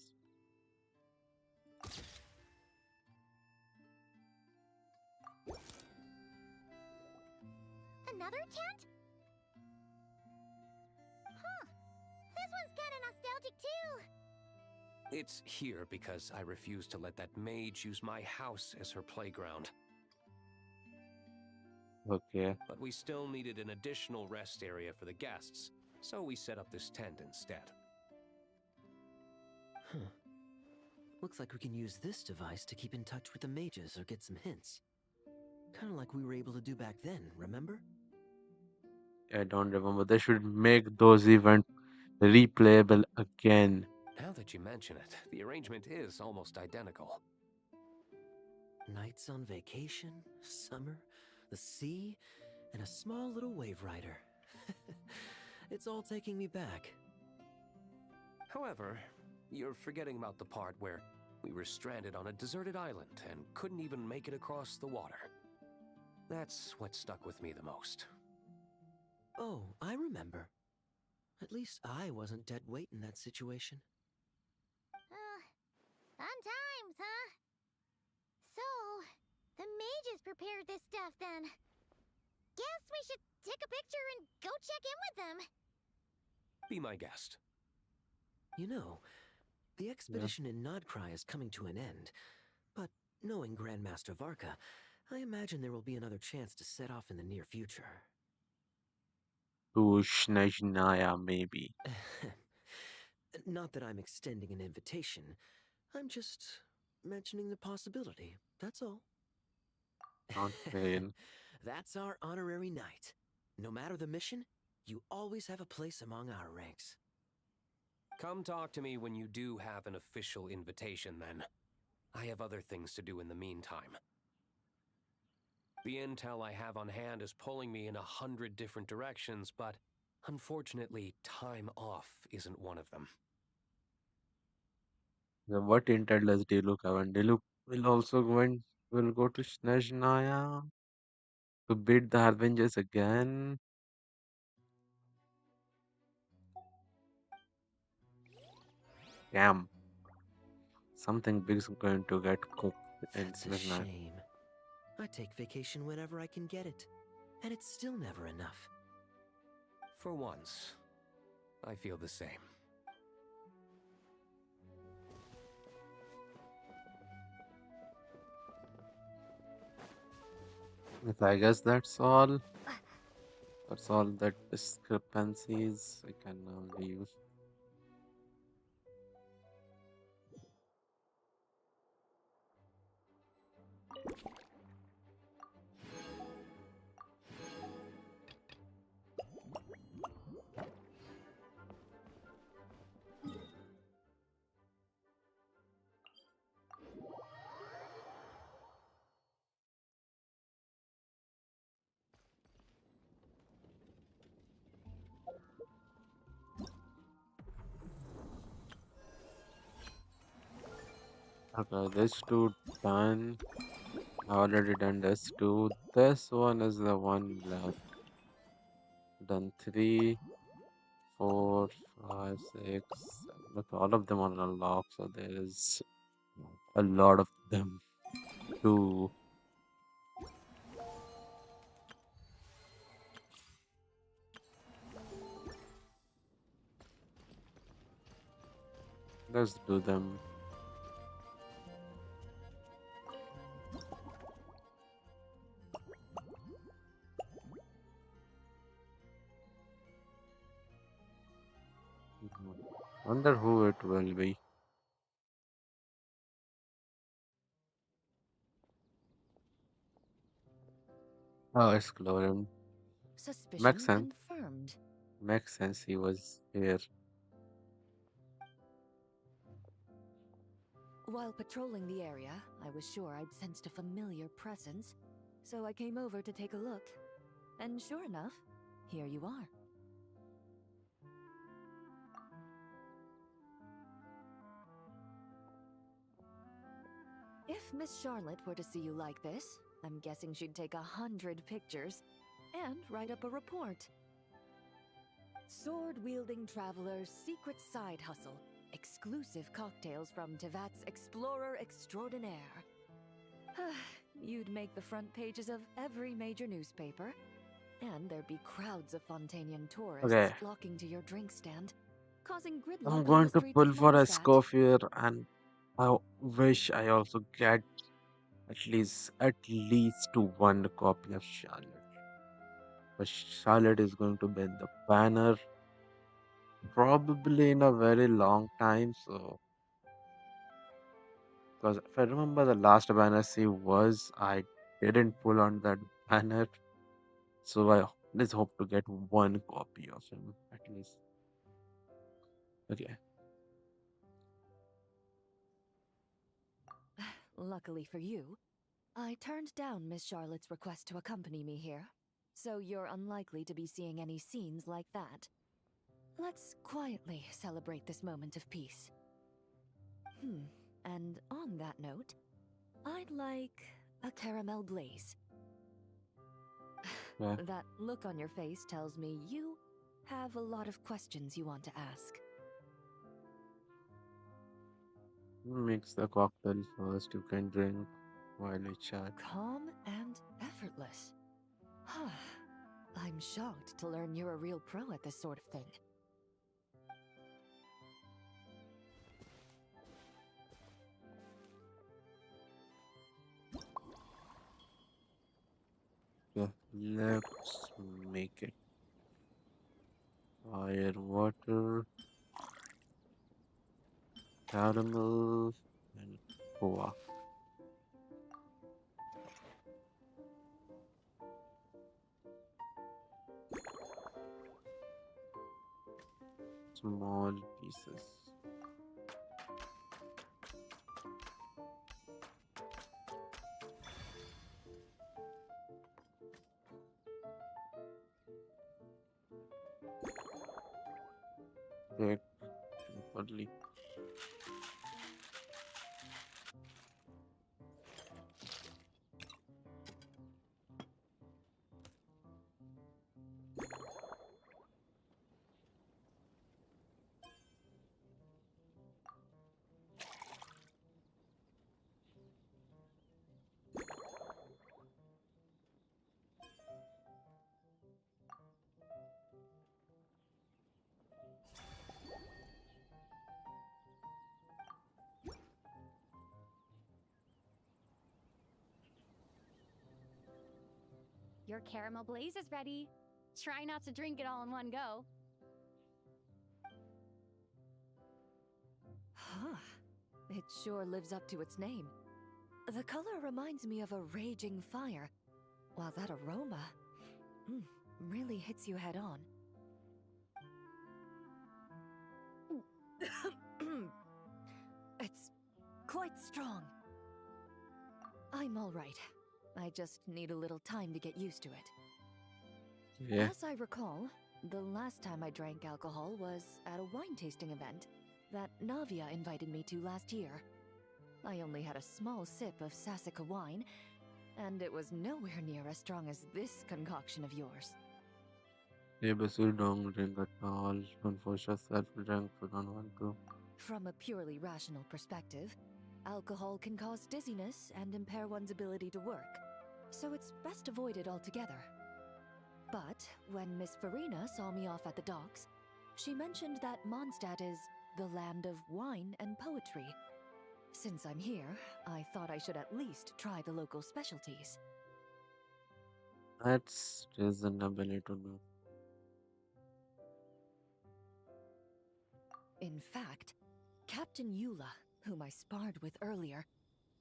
Another tent? Huh. This one's kinda nostalgic too. It's here because I refused to let that mage use my house as her playground. Okay, But we still needed an additional rest area for the guests, so we set up this tent instead. Huh. Looks like we can use this device to keep in touch with the mages or get some hints. Kinda like we were able to do back then, remember? I don't remember. They should make those events replayable again. Now that you mention it, the arrangement is almost identical. Nights on vacation, summer, the sea, and a small little wave rider. It's all taking me back. However, you're forgetting about the part where we were stranded on a deserted island and couldn't even make it across the water. That's what stuck with me the most. Oh, I remember. At least I wasn't dead weight in that situation. Fun times, huh? So, the mages prepared this stuff then. Guess we should take a picture and go check in with them. Be my guest. You know, the expedition in Nodcry is coming to an end, but knowing Grandmaster Varka, I imagine there will be another chance to set off in the near future. To Snezhnaya, maybe. Not that I'm extending an invitation, I'm just mentioning the possibility, that's all. Not vain. That's our honorary knight. No matter the mission, you always have a place among our ranks. Come talk to me when you do have an official invitation, then. I have other things to do in the meantime. The intel I have on hand is pulling me in 100 different directions, but Unfortunately, time off isn't one of them. Then what intel does Diluc have? And Diluc will also will go to Snezhnaya to beat the Avengers again. Damn, something big is going to get cooked in That's a Snezhnaya. shame. I take vacation whenever I can get it, and it's still never enough. For once, I feel the same. Yes, I guess that's all. That's all the discrepancies. I can now leave. Okay, this two done. I already done this two. This one is the one left. Done 3, 4, 5, 6, 7. Look, all of them are unlocked, so there is a lot of them to let's do them. Wonder who it will be. Oh, it's Chlorine. Makes Suspicion sense. confirmed. Makes sense. He was here. While patrolling the area, I was sure I'd sensed a familiar presence, so I came over to take a look. And sure enough, here you are. If Miss Charlotte were to see you like this, I'm guessing she'd take 100 pictures and write up a report. Sword-wielding traveler's secret side hustle. Exclusive cocktails from Tevat's Explorer Extraordinaire. You'd make the front pages of every major newspaper, and there'd be crowds of Fontanian tourists Okay, flocking to your drink stand, causing I'm gridlock on going the to streets pull of for a Mondstadt. Scofier, and I wish I also get at least to one copy of Charlotte. But Charlotte is going to be in the banner probably in a very long time. So, because if I remember the last banner she was, I didn't pull on that banner. So I let's hope to get one copy of him at least. Okay. Luckily for you, I turned down Miss Charlotte's request to accompany me here, so you're unlikely to be seeing any scenes like that. Let's quietly celebrate this moment of peace. And on that note, I'd like a caramel blaze. Yeah. That look on your face tells me you have a lot of questions you want to ask. Mix the cocktail first. You can drink while we chat. Calm and effortless. I'm shocked to learn you're a real pro at this sort of thing. Yeah. Let's make it fire, water, caramel, and koa. Small pieces. Wait, oddly. Your caramel blaze is ready. Try not to drink it all in one go. Huh. It sure lives up to its name. The color reminds me of a raging fire, while that aroma really hits you head on. It's quite strong. I'm all right. I just need a little time to get used to it. Yeah, As I recall, the last time I drank alcohol was at a wine tasting event that Navia invited me to last year. I only had a small sip of Sassica wine, and it was nowhere near as strong as this concoction of yours. yeah, but you don't drink at all. Don't force yourself to drink if you don't want to. From a purely rational perspective, alcohol can cause dizziness and impair one's ability to work, so it's best avoided altogether. But when Miss Farina saw me off at the docks, she mentioned that Mondstadt is the land of wine and poetry. Since I'm here, I thought I should at least try the local specialties. That's reasonable to do. In fact, Captain Eula, whom I sparred with earlier,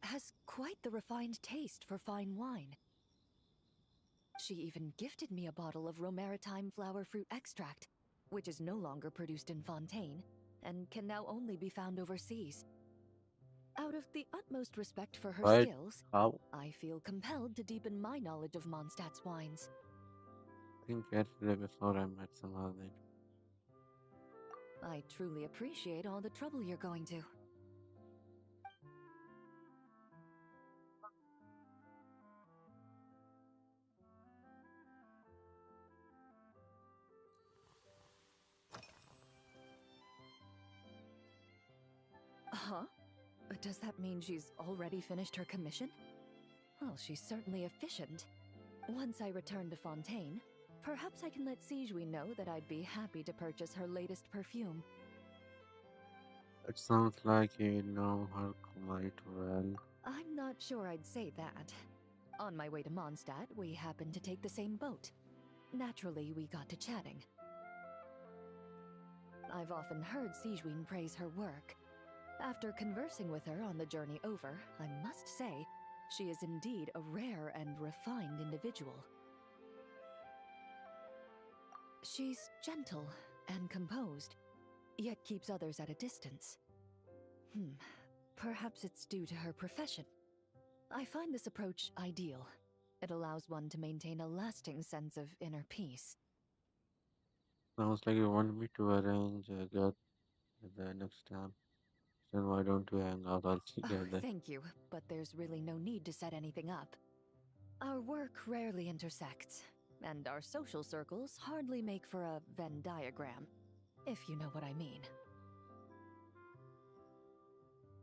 has quite the refined taste for fine wine. She even gifted me a bottle of Romaritime flower fruit extract, which is no longer produced in Fontaine, and can now only be found overseas. Out of the utmost respect for her Right? skills, How? I feel compelled to deepen my knowledge of Mondstadt's wines. Think carefully before I met somehow then. I truly appreciate all the trouble you're going to. Huh? Does that mean she's already finished her commission? Well, she's certainly efficient. Once I return to Fontaine, perhaps I can let Stygian know that I'd be happy to purchase her latest perfume. It sounds like you know her quite well. I'm not sure I'd say that. On my way to Mondstadt, we happened to take the same boat. Naturally, we got to chatting. I've often heard Stygian praise her work. After conversing with her on the journey over, I must say, she is indeed a rare and refined individual. She's gentle and composed, yet keeps others at a distance. Perhaps it's due to her profession. I find this approach ideal. It allows one to maintain a lasting sense of inner peace. Sounds like you want me to arrange a get the next time. Then why don't we hang out all Oh, together? thank you, but there's really no need to set anything up. Our work rarely intersects, and our social circles hardly make for a Venn diagram, if you know what I mean.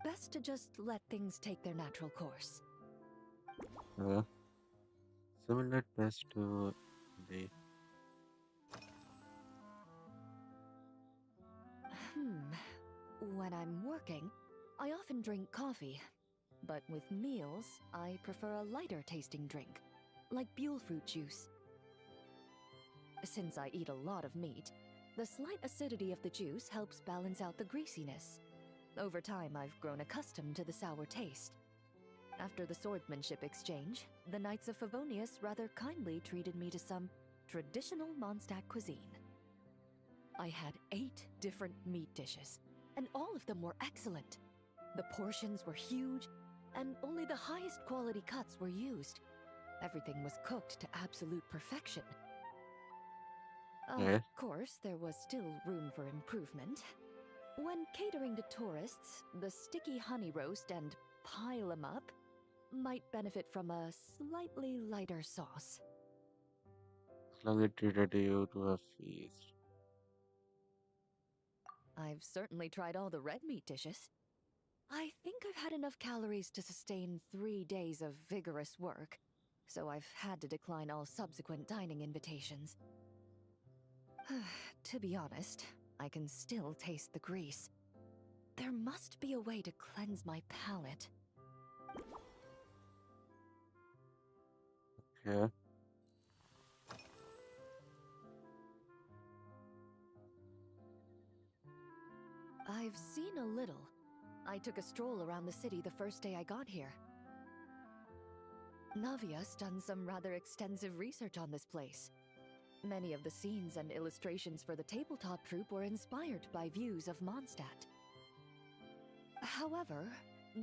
Best to just let things take their natural course. Yeah. Similar best to the When I'm working, I often drink coffee. But with meals, I prefer a lighter tasting drink, like Buell fruit juice. Since I eat a lot of meat, the slight acidity of the juice helps balance out the greasiness. Over time, I've grown accustomed to the sour taste. After the swordsmanship exchange, the Knights of Favonius rather kindly treated me to some traditional Mondstadt cuisine. I had 8 different meat dishes, and all of them were excellent. The portions were huge, and only the highest quality cuts were used. Everything was cooked to absolute perfection. Of Yeah. course, there was still room for improvement. When catering to tourists, the sticky honey roast and pile 'em up might benefit from a slightly lighter sauce. Slowly treated you to a feast. I've certainly tried all the red meat dishes. I think I've had enough calories to sustain 3 days of vigorous work, so I've had to decline all subsequent dining invitations. To be honest, I can still taste the grease. There must be a way to cleanse my palate. Okay. I've seen a little. I took a stroll around the city the first day I got here. Navia's done some rather extensive research on this place. Many of the scenes and illustrations for the tabletop troupe were inspired by views of Mondstadt. However,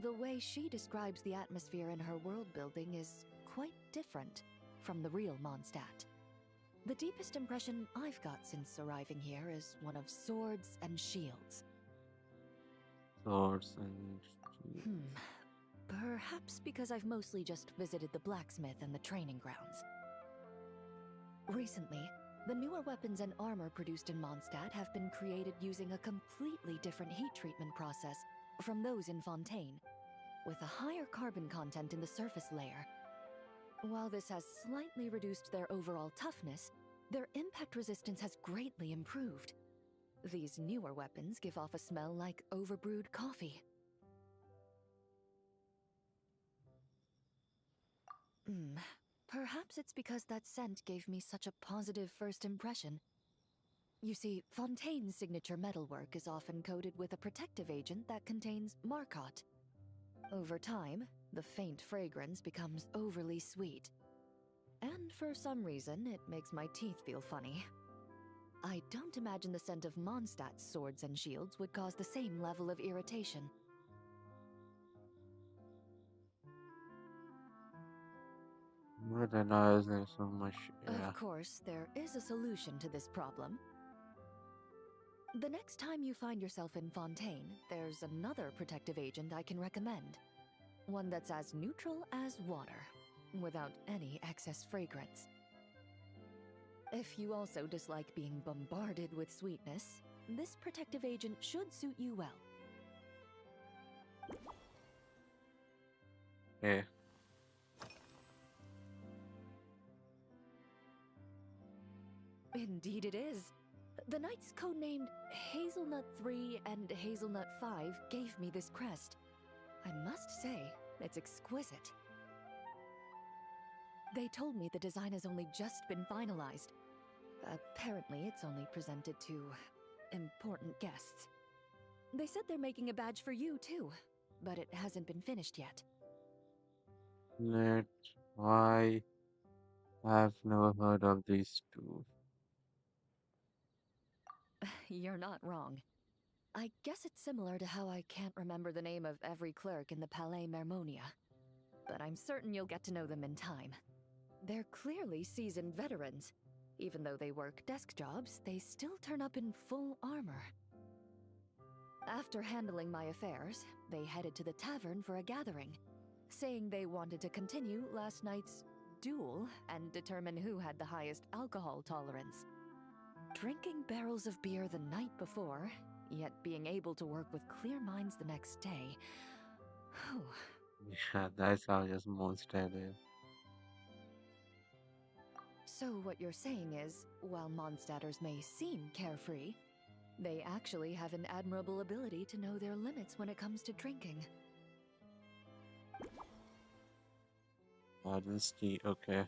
the way she describes the atmosphere in her world building is quite different from the real Mondstadt. The deepest impression I've got since arriving here is one of swords and shields. Swords and Hmm. Perhaps because I've mostly just visited the blacksmith and the training grounds. Recently, the newer weapons and armor produced in Mondstadt have been created using a completely different heat treatment process from those in Fontaine, with a higher carbon content in the surface layer. While this has slightly reduced their overall toughness, their impact resistance has greatly improved. These newer weapons give off a smell like overbrewed coffee. Perhaps it's because that scent gave me such a positive first impression. You see, Fontaine's signature metalwork is often coated with a protective agent that contains Marcotte. Over time, the faint fragrance becomes overly sweet. And for some reason, it makes my teeth feel funny. I don't imagine the scent of Mondstadt's swords and shields would cause the same level of irritation. modernizing so much. Yeah. Of course, there is a solution to this problem. The next time you find yourself in Fontaine, there's another protective agent I can recommend. One that's as neutral as water, without any excess fragrance. If you also dislike being bombarded with sweetness, this protective agent should suit you well. Okay. Indeed it is. The knights codenamed Hazelnut 3 and Hazelnut 5 gave me this crest. I must say, it's exquisite. They told me the design has only just been finalized. Apparently, it's only presented to important guests. They said they're making a badge for you, too, but it hasn't been finished yet. Let why I've never heard of these two. You're not wrong. I guess it's similar to how I can't remember the name of every clerk in the Palais Mermonia. But I'm certain you'll get to know them in time. They're clearly seasoned veterans. Even though they work desk jobs, they still turn up in full armor. After handling my affairs, they headed to the tavern for a gathering, saying they wanted to continue last night's duel and determine who had the highest alcohol tolerance. Drinking barrels of beer the night before, yet being able to work with clear minds the next day. Whew. Yeah, that's how just Mondstadt is. So what you're saying is, while Mondstadters may seem carefree, they actually have an admirable ability to know their limits when it comes to drinking. Honesty, okay.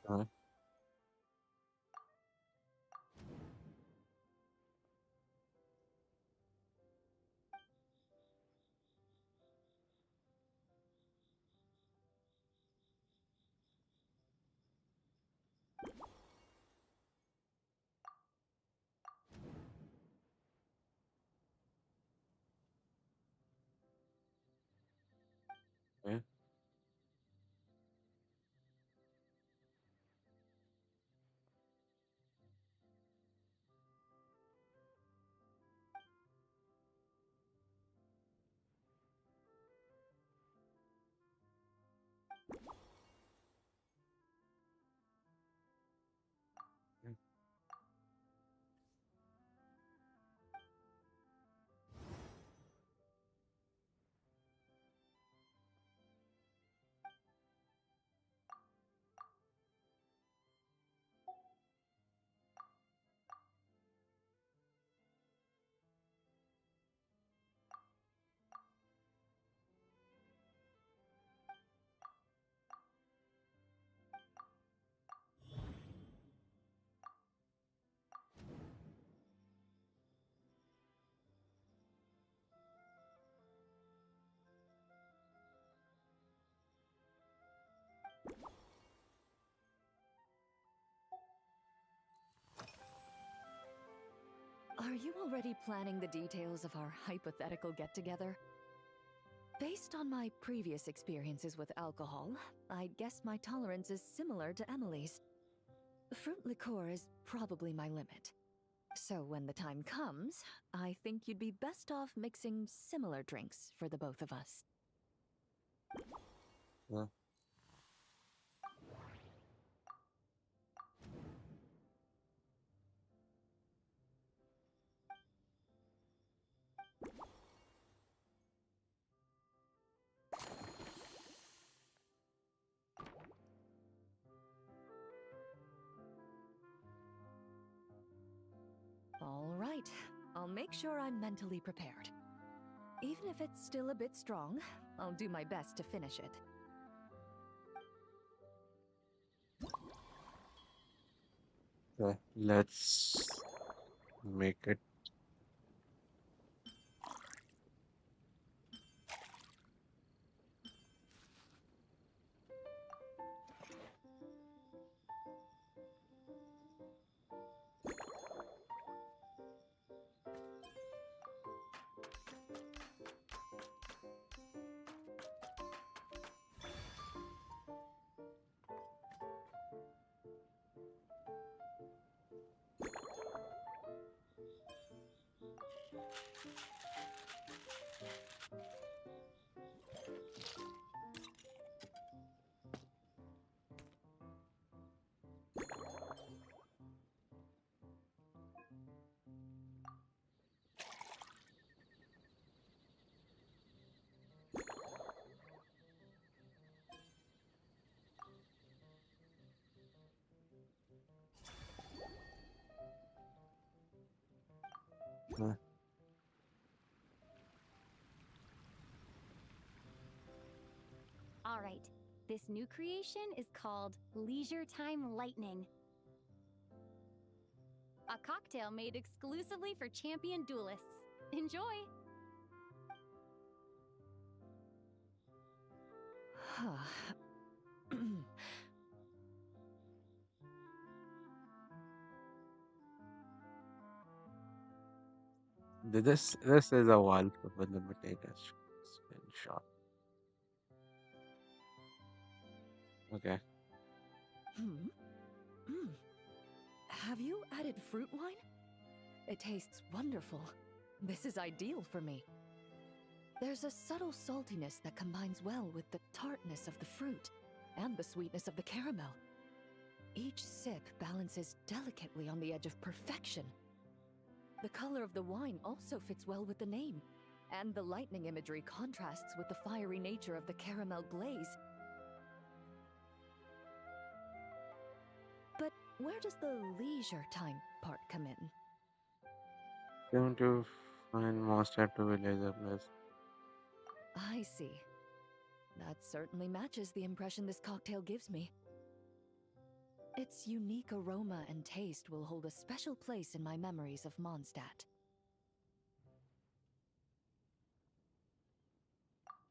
Uh, Okay. Are you already planning the details of our hypothetical get-together? Based on my previous experiences with alcohol, I'd guess my tolerance is similar to Emily's. Fruit liqueur is probably my limit. So when the time comes, I think you'd be best off mixing similar drinks for the both of us. Yeah. All right, I'll make sure I'm mentally prepared. Even if it's still a bit strong, I'll do my best to finish it. Okay. Let's make it. All right, this new creation is called Leisure Time Lightning. A cocktail made exclusively for champion duelists. Enjoy! This is a wallpaper limited screenshot. Okay. Have you added fruit wine? It tastes wonderful. This is ideal for me. There's a subtle saltiness that combines well with the tartness of the fruit and the sweetness of the caramel. Each sip balances delicately on the edge of perfection. The color of the wine also fits well with the name, and the lightning imagery contrasts with the fiery nature of the caramel glaze. But where does the leisure time part come in? Going to find Mondstadt to be laser plus. I see. That certainly matches the impression this cocktail gives me. Its unique aroma and taste will hold a special place in my memories of Mondstadt.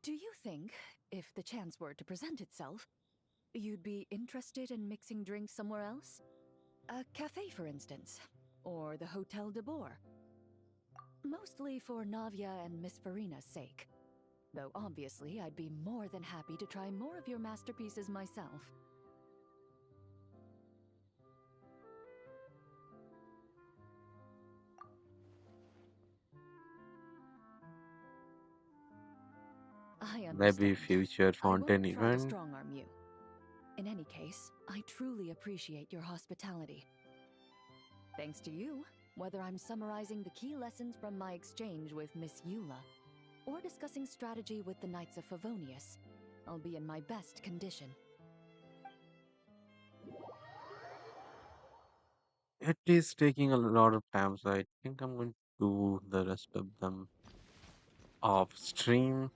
Do you think, if the chance were to present itself, you'd be interested in mixing drinks somewhere else? A cafe, for instance, or the Hotel de Boer? Mostly for Navia and Miss Farina's sake. Though obviously, I'd be more than happy to try more of your masterpieces myself. I Maybe understand. future I fountain won't try to event. strong-arm you. In any case, I truly appreciate your hospitality. Thanks to you, whether I'm summarizing the key lessons from my exchange with Miss Eula, or discussing strategy with the Knights of Favonius, I'll be in my best condition. It is taking a lot of time, so I think I'm going to do the rest of them off stream.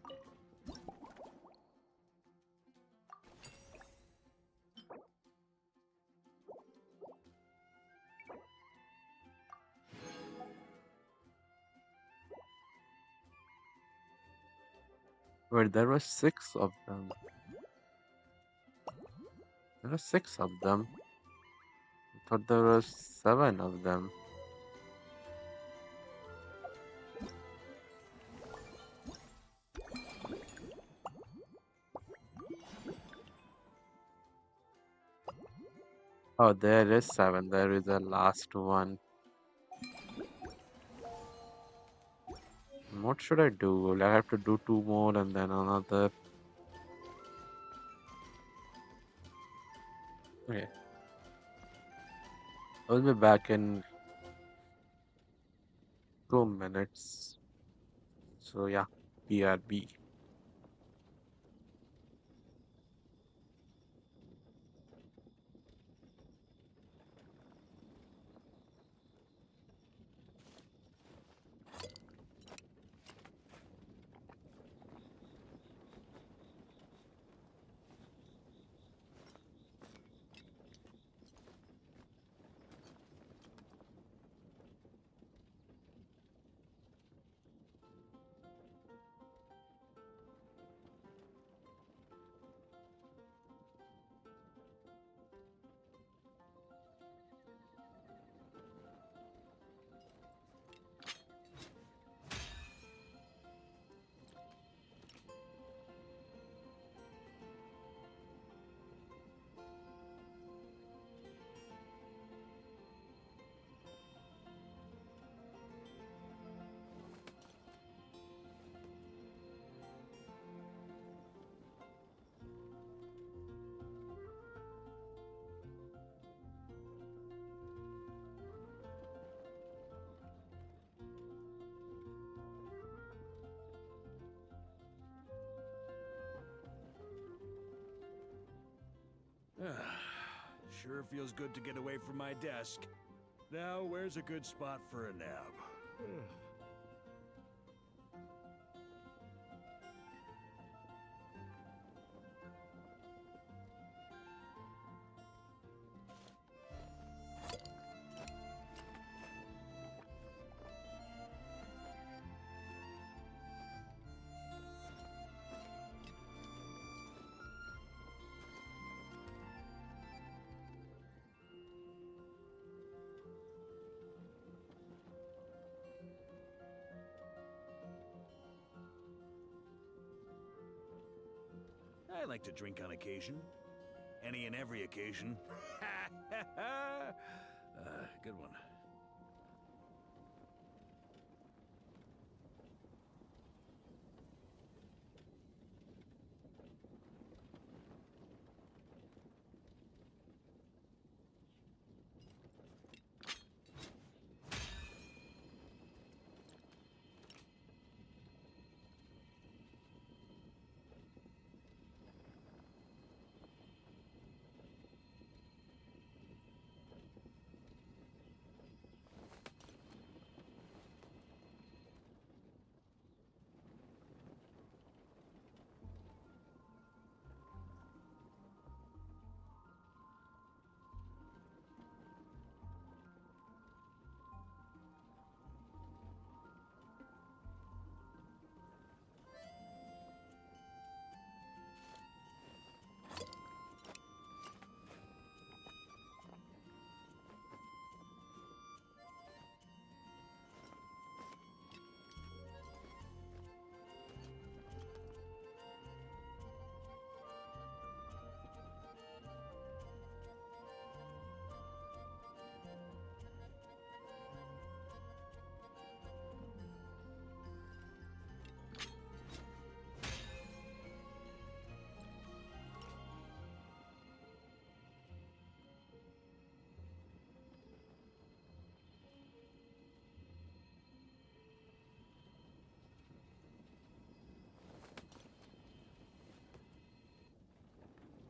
Wait, there were six of them. There were six of them. I thought there were seven of them. Oh, there is seven. There is a last one. What should I do? Will I have to do two more and then another? Okay. I'll be back in 2 minutes. So yeah, BRB. Sure feels good to get away from my desk. Now, where's a good spot for a nap? I like to drink on occasion. Any and every occasion. Good one.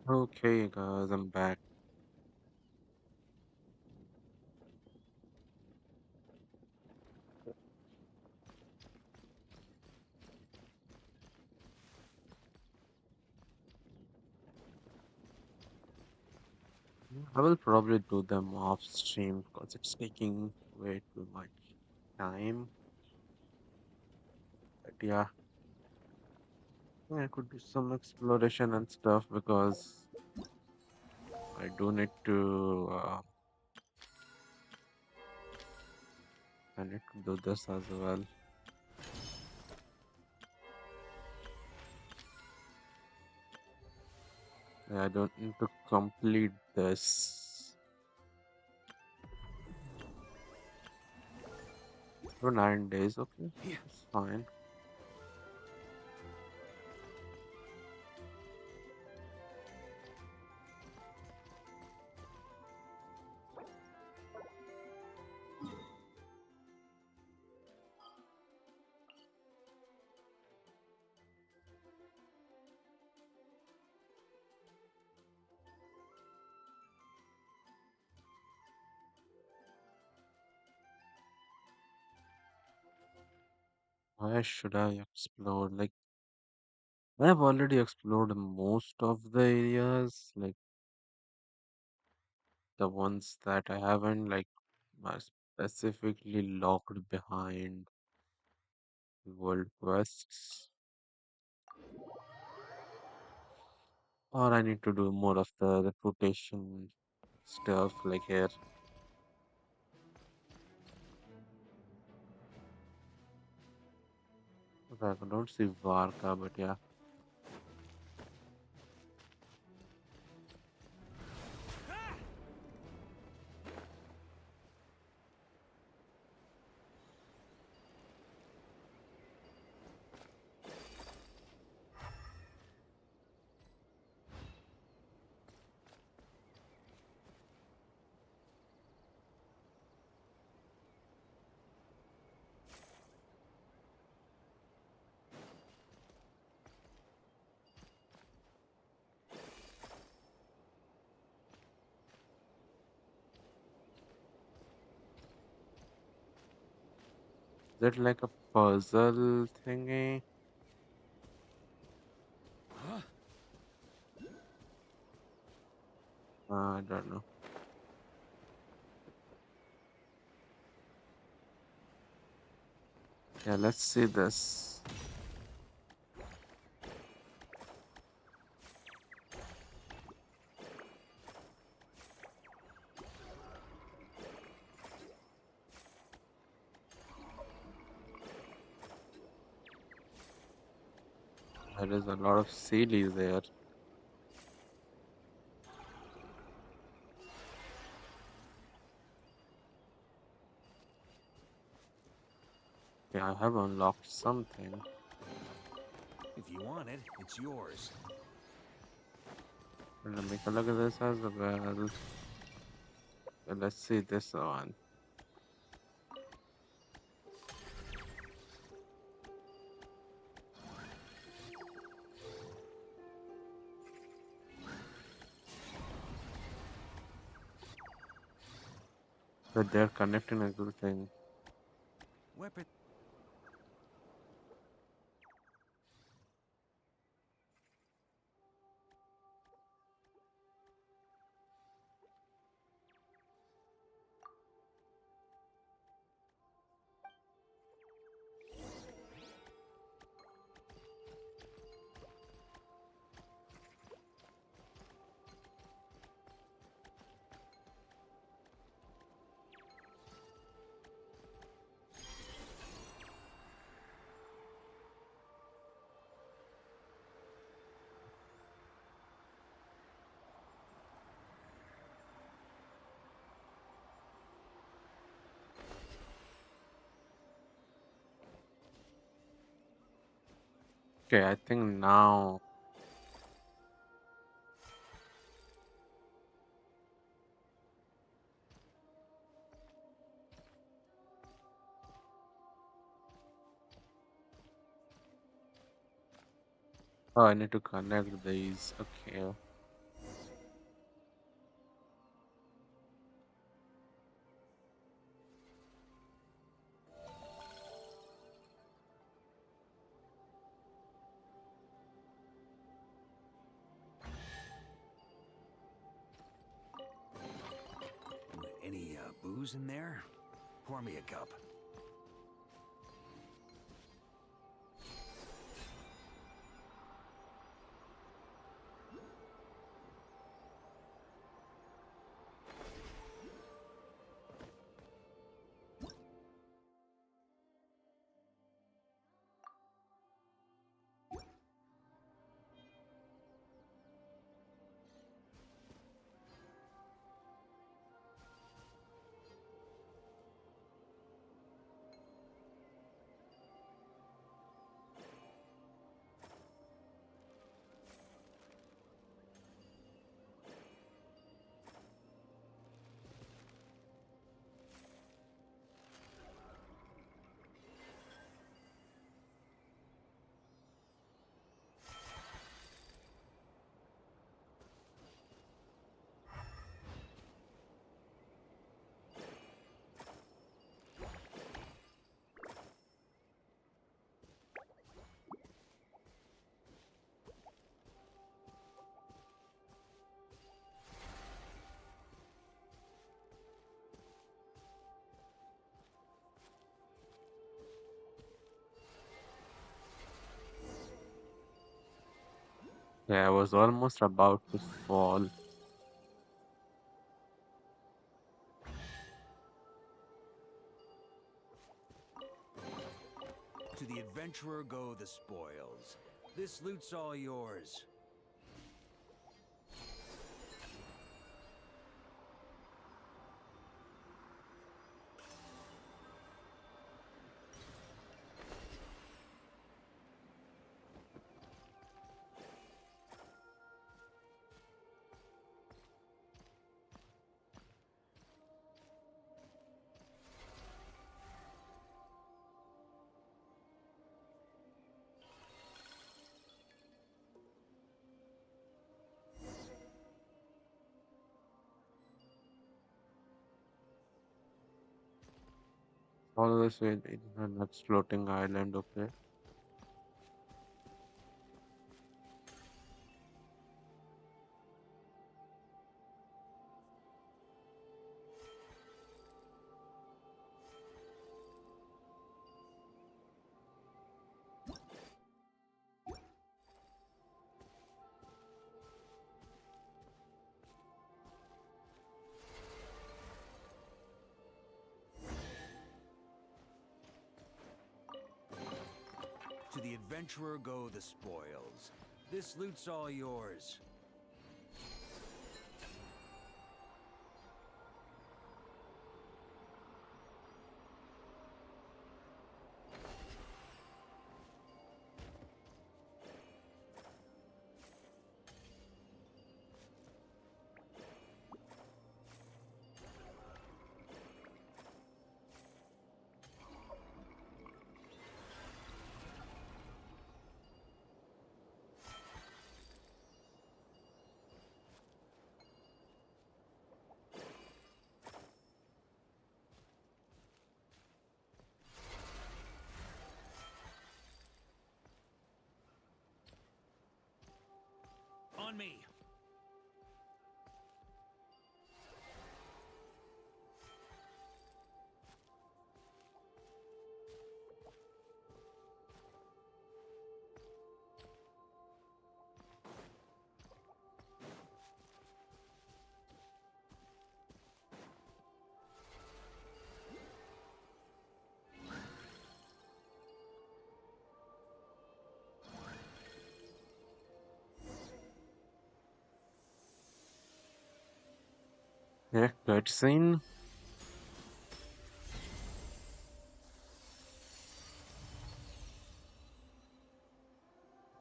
Okay, guys, I'm back. I will probably do them off stream because it's taking way too much time. But yeah, I could do some exploration and stuff because I do need to. I need to do this as well. I don't need to complete this. For 9 days, okay, it's fine. Why should I explore? Like, I've already explored most of the areas, like the ones that I haven't, like, are specifically locked behind world quests. Or I need to do more of the reputation stuff, like here. Okay, I don't see Varka, but yeah. Is it like a puzzle thingy? I don't know. Yeah, let's see this. There is a lot of Sealy there. Yeah, I have unlocked something. If you want it, it's yours. Let me take a look at this as well. Let's see this one. So they're connecting everything. Weapon. Okay, I think now. Oh, I need to connect these. Okay. booze in there? Pour me a cup. Yeah, I was almost about to fall. To the adventurer go the spoils. This loot's all yours. All this way in the next floating island, okay? To the adventurer go the spoils. This loot's all yours. On me. Yeah, cutscene.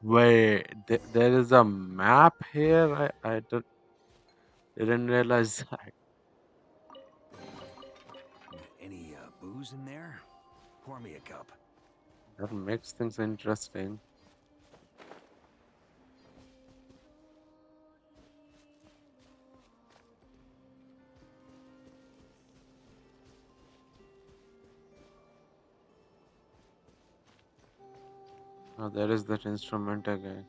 Wait, there is a map here? Didn't realize that. Any booze in there? Pour me a cup. That makes things interesting. Oh, there is that instrument again.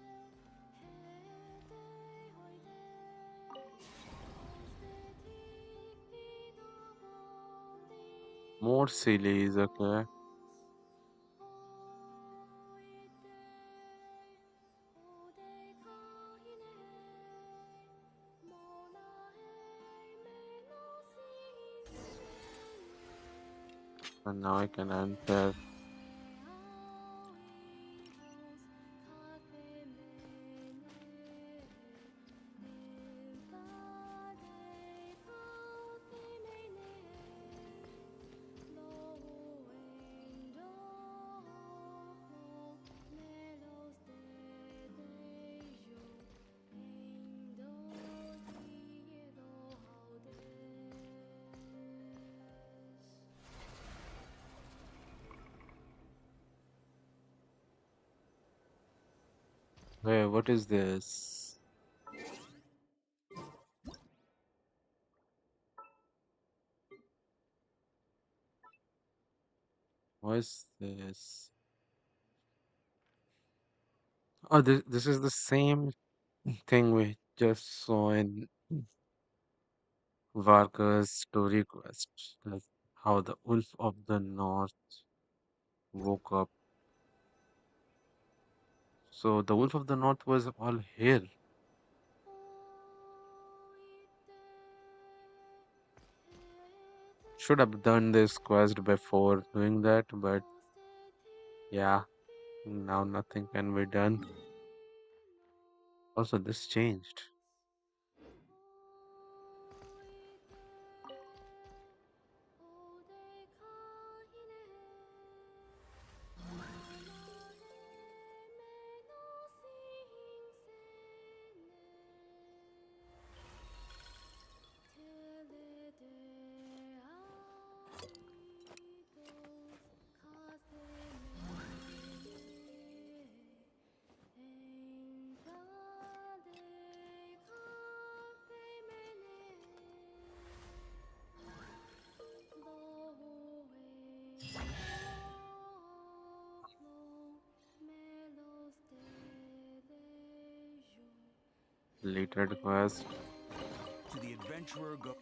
More series, okay. And now I can enter. Wait, what is this? What is this? Oh, this is the same thing we just saw in Varka's story quest. Like how the Wolf of the North woke up. So the Wolf of the North was all here. Should have done this quest before doing that, but yeah, now nothing can be done. Also, this changed. Deleted quest. To the adventurer go.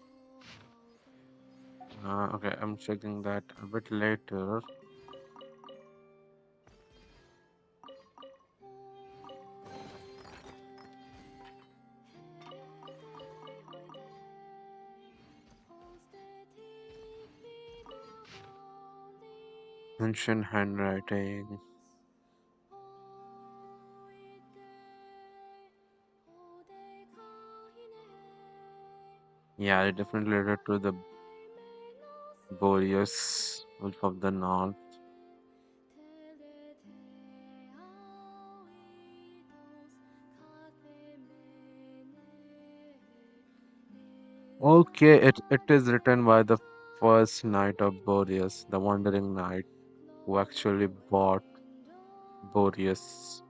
Okay, I'm checking that a bit later. Ancient handwriting. Yeah, it definitely related to the Boreas, Wolf of the North. Okay, it is written by the first knight of Boreas, the wandering knight, who actually brought Boreas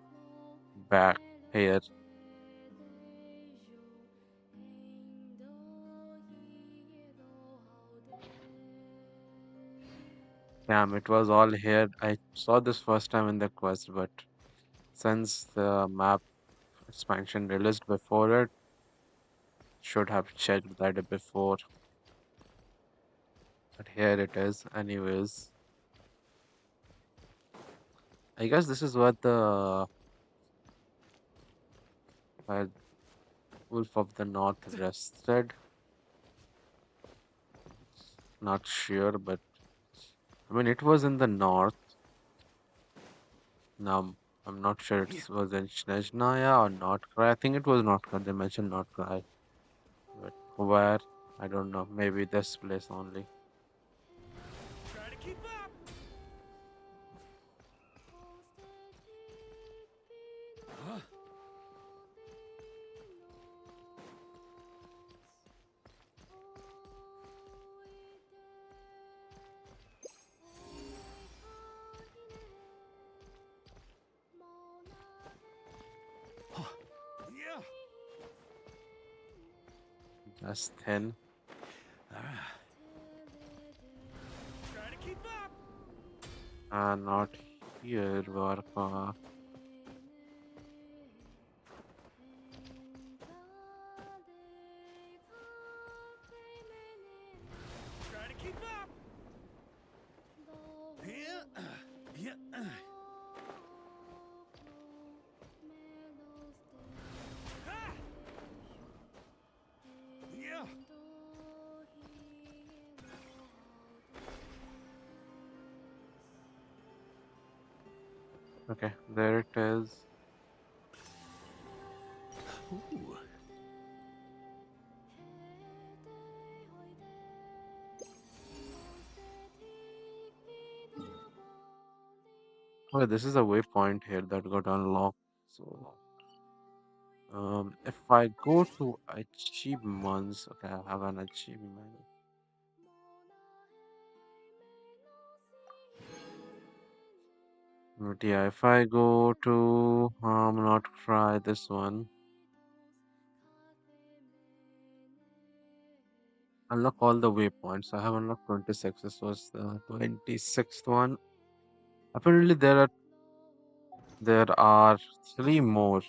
back here. Damn, it was all here. I saw this first time in the quest, but since the map expansion released before it, should have checked that before. But here it is, anyways. I guess this is what the uh, Wolf of the North rested. Not sure, but I mean, it was in the north. Now, I'm not sure it was in Snezhnaya or Nordkrai. I think it was Nordkrai. They mentioned Nordkrai. But where? I don't know. Maybe this place only. Try to keep up. Huh? Yeah. That's 10. Try to keep up. Not here, Varka. Try to keep up. Okay, there it is. Ooh. Okay, this is a waypoint here that got unlocked. So, if I go to achievements, okay, I have an achievement. But yeah, if I go to not try this one, unlock all the waypoints. I have unlocked 26. This was the 26th one. Apparently, there are three more.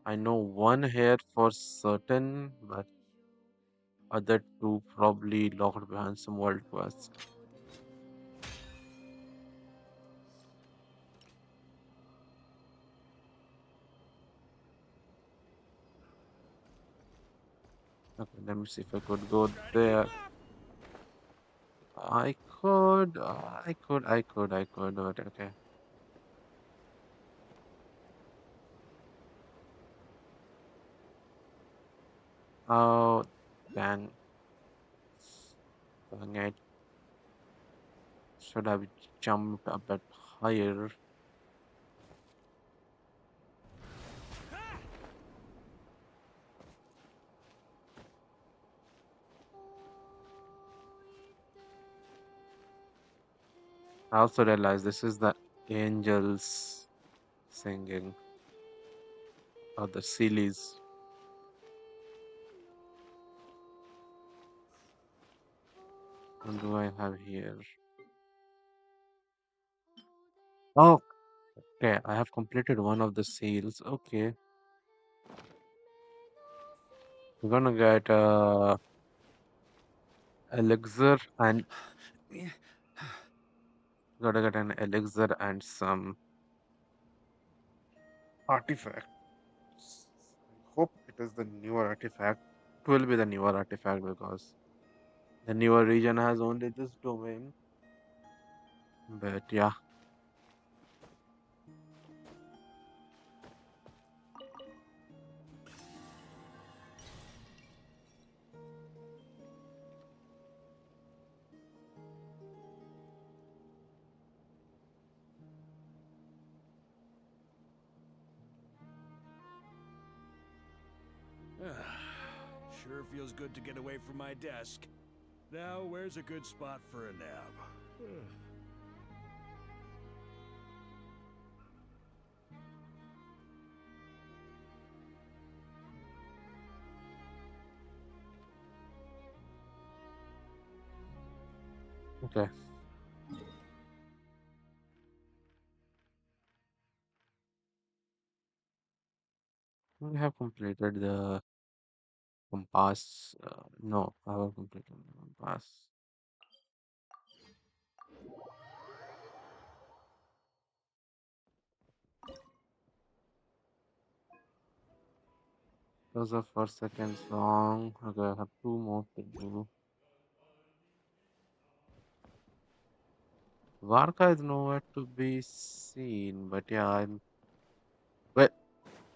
I know one here for certain, but other two probably locked behind some world quest. Okay, let me see if I could go there. I could, but okay. Oh, dang, dang it. Should have jumped a bit higher. I also realized this is the angels singing, or the Sealies. What do I have here? Oh, okay, I have completed one of the seals. Okay, we're gonna get elixir and gotta get an elixir and some artifacts. I hope it is the newer artifact. It will be the newer artifact because the newer region has only this domain. But yeah, Sure feels good to get away from my desk. Now, where's a good spot for a nap? okay. We have completed the compass. No, I have completed the compass. Those are 4 seconds long. Okay, I have two more to do. Varka is nowhere to be seen, but yeah, I'm. Wait,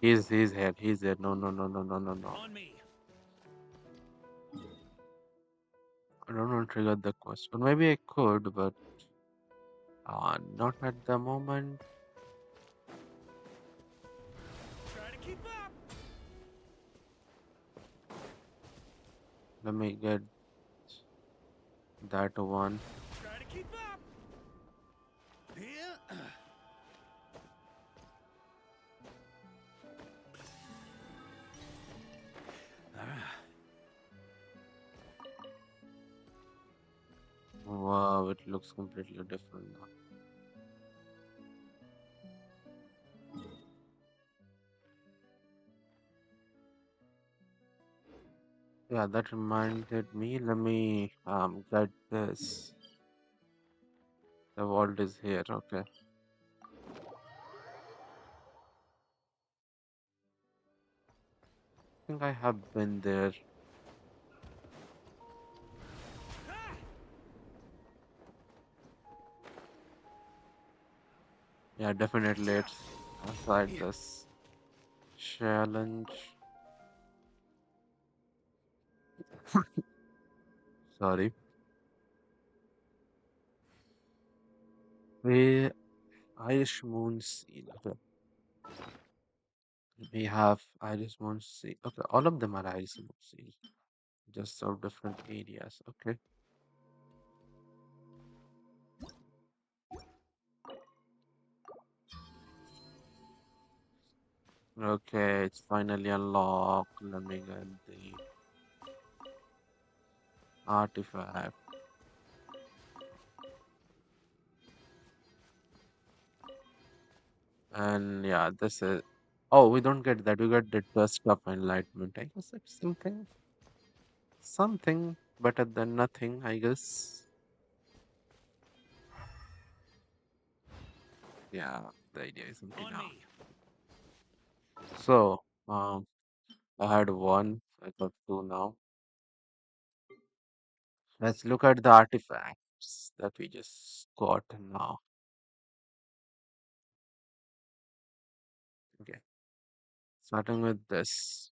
he's here. He's here. No, no, no, no, no, no, no. On me. I don't want to trigger the quest. Or maybe I could, but not at the moment. Try to keep up. Let me get that one. Try to keep up. Yeah. Wow, it looks completely different now. Yeah, that reminded me. Let me get this. The vault is here. Okay. I think I have been there. Yeah, definitely it's outside this challenge. Sorry. We Irish Moon Seal. Okay. We have Irish Moon Seal. Okay, all of them are Irish Moon Seal. Just serve different areas. Okay. Okay, it's finally unlocked. Let me get the artifact. And yeah, this is. Oh, we don't get that. We get the dust of enlightenment. I guess it's something better than nothing, I guess. Yeah, the idea is something On now. me. So, I had one, I got two now. Let's look at the artifacts that we just got now. Okay, starting with this.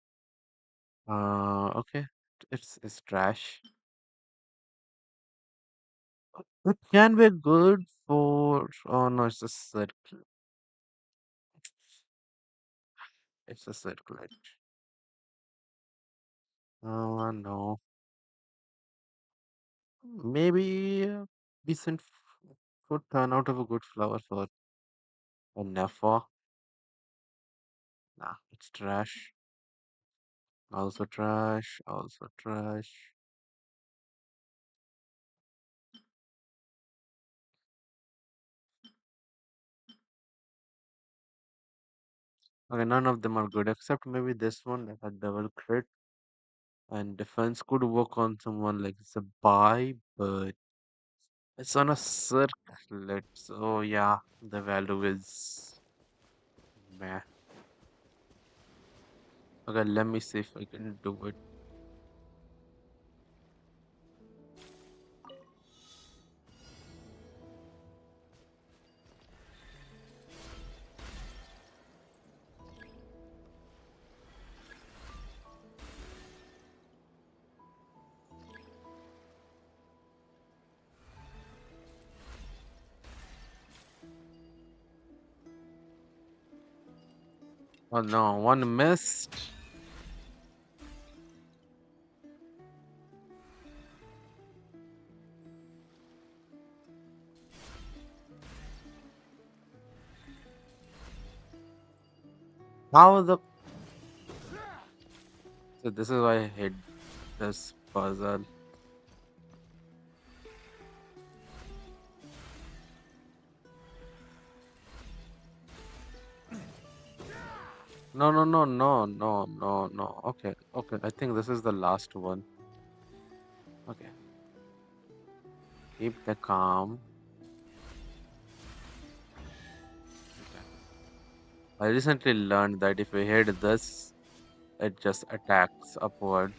Okay, it's trash. It can be good for. Oh no, it's a circle. It's a circlet. Oh no, maybe decent could turn out of a good flower for a Nefa. Nah, it's trash. Also trash. Also trash. Okay, none of them are good except maybe this one that had double crit and defense could work on someone like Zabai, but it's on a circlet. So yeah, the value is meh. Okay, let me see if I can do it. Oh no, one missed. How the So this is why I hate this puzzle. No, no, no, no, no, no, no. Okay, okay. I think this is the last one. Okay. Keep the calm. Okay. I recently learned that if we hit this, it just attacks upward.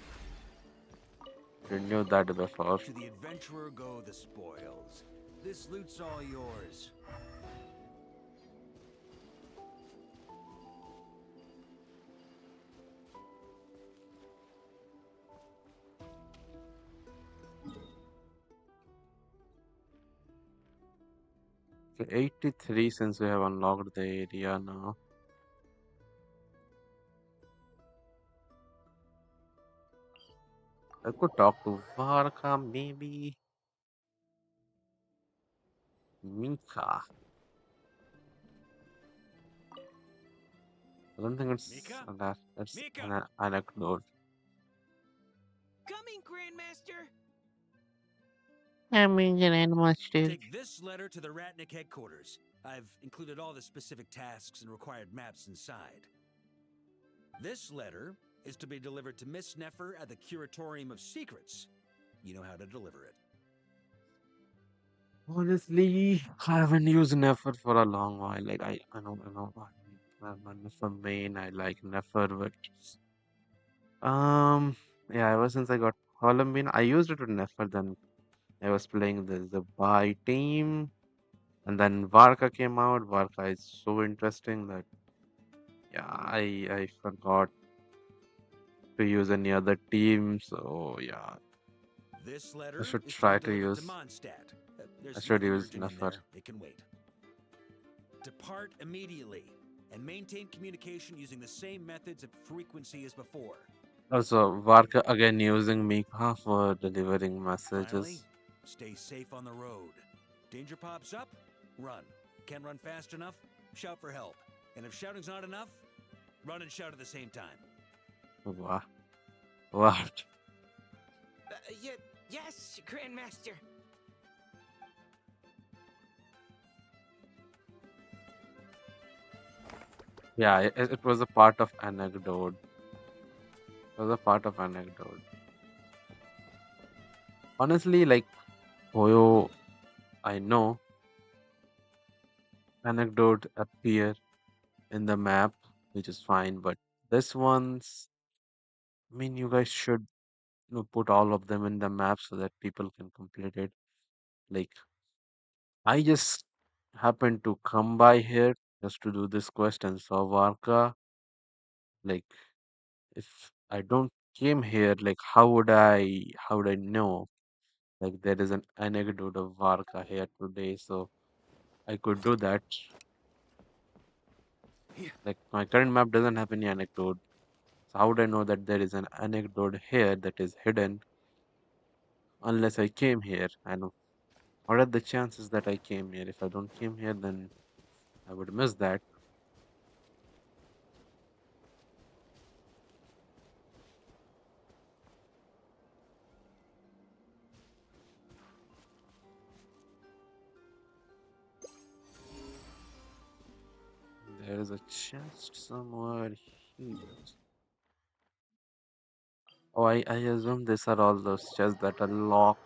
Didn't knew that before. To the adventurer go the spoils. This loot's all yours. Okay, 83 since we have unlocked the area now. I could talk to Varka, maybe Mika. I don't think it's Mika? that. It's Mika! an anecdote. Coming, Grandmaster! I'm in Grandmaster. Take this letter to the Ratnik headquarters. I've included all the specific tasks and required maps inside. This letter is to be delivered to Miss Neffer at the Curatorium of Secrets. You know how to deliver it. Honestly, I haven't used Nefer for a long while. Like I know, I'm a Nefer main. I like Nefer, but yeah, ever since I got Columbine, I used it with Nefer. Then I was playing the buy team. And then Varka came out. Varka is so interesting that yeah, I forgot to use any other team. So yeah, This I letter should is to be try to delivered to use. Mondstadt. I There's should nothing use urgent in Nefer. there. It can wait. Depart immediately and maintain communication using the same methods and frequency as before. Also, Varka again using Mika for delivering Finally, messages. stay safe on the road. Danger pops up, run. Can't run fast enough? Shout for help. And if shouting's not enough, run and shout at the same time. Wow. What? Yes, Grandmaster. Yeah, it was a part of anecdote. It was a part of anecdote. Honestly, like Hoyo, I know anecdote appear in the map, which is fine, but this one's, I mean, you guys should put all of them in the map so that people can complete it. Like, I just happened to come by here just to do this quest and saw Varka. Like, if I don't came here, like, how would I know? Like, there is an anecdote of Varka here today, so I could do that. Like, my current map doesn't have any anecdote. So how would I know that there is an anecdote here that is hidden unless I came here? And what are the chances that I came here? If I don't came here, then I would miss that. There is a chest somewhere here. Oh, I assume these are all those chests that are locked.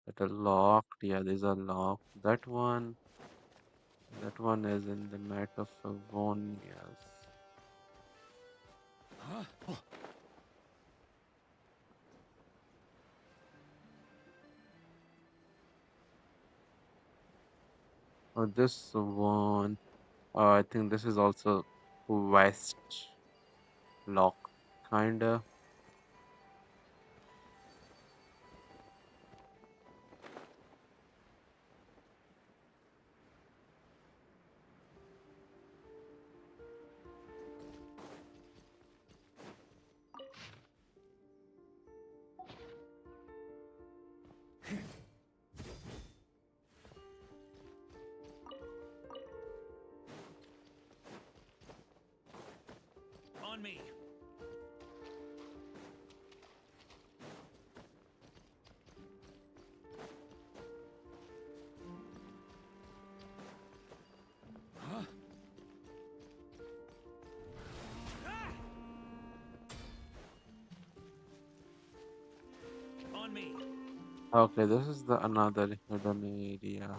That are locked. Yeah, these are locked. That one is in the mat of Favonius. Oh, this one. I think this is also west lock, kinda. On me. On me. Okay, this is the another hidden area.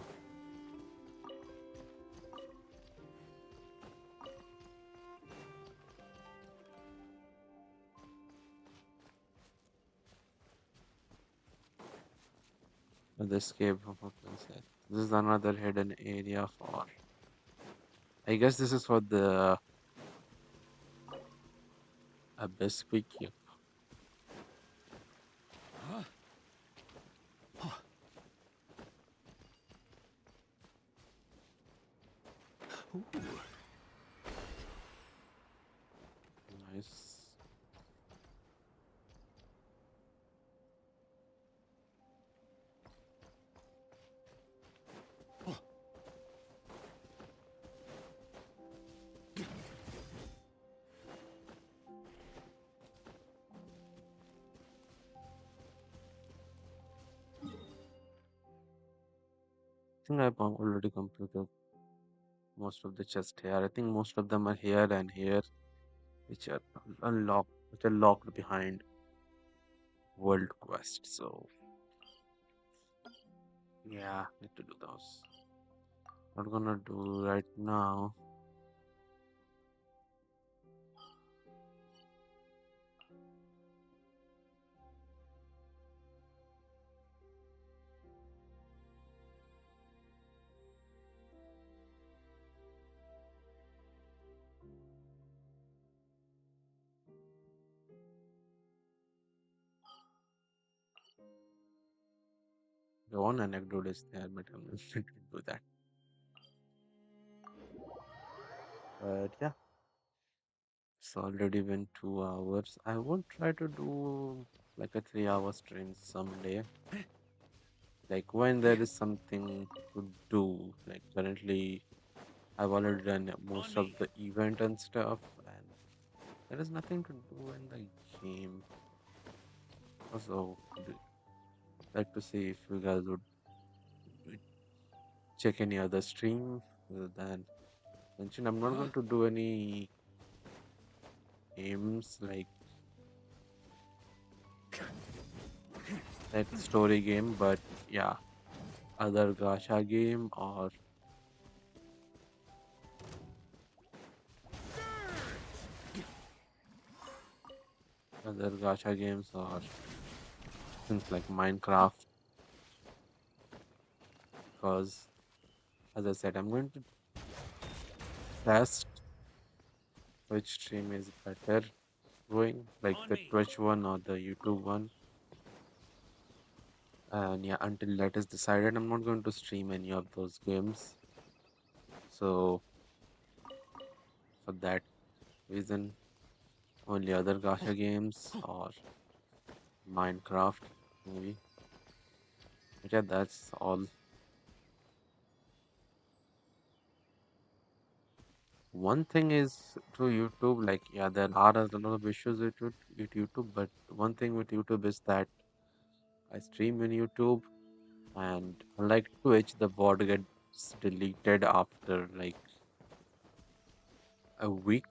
The escape from a princess. This is another hidden area for. I guess this is for the abyss quick. Nice. I think I've already completed most of the chests here. I think most of them are here and here, which are unlocked, which are locked behind world quest. So yeah, need to do those. Not gonna do right now. The one anecdote is there, but I'm not going to do that. But yeah, it's already been 2 hours. I won't try to do like a 3 hour stream someday. Like when there is something to do. Like currently, I've already done On most of me. the event and stuff, and there is nothing to do in the game. Also, would like to see if you guys would check any other stream other than mention. I'm not going to do any games like story game, but yeah, other gacha game or other gacha games or things like Minecraft. Because as I said, I'm going to test which stream is better going, like On the me. Twitch one or the YouTube one. And yeah, until that is decided, I'm not going to stream any of those games. So for that reason, only other gacha games or Minecraft maybe. But yeah, that's all. One thing is to YouTube, like yeah, there are a lot of issues with YouTube, but one thing with YouTube is that I stream on YouTube, and unlike Twitch, the VOD gets deleted after like a week.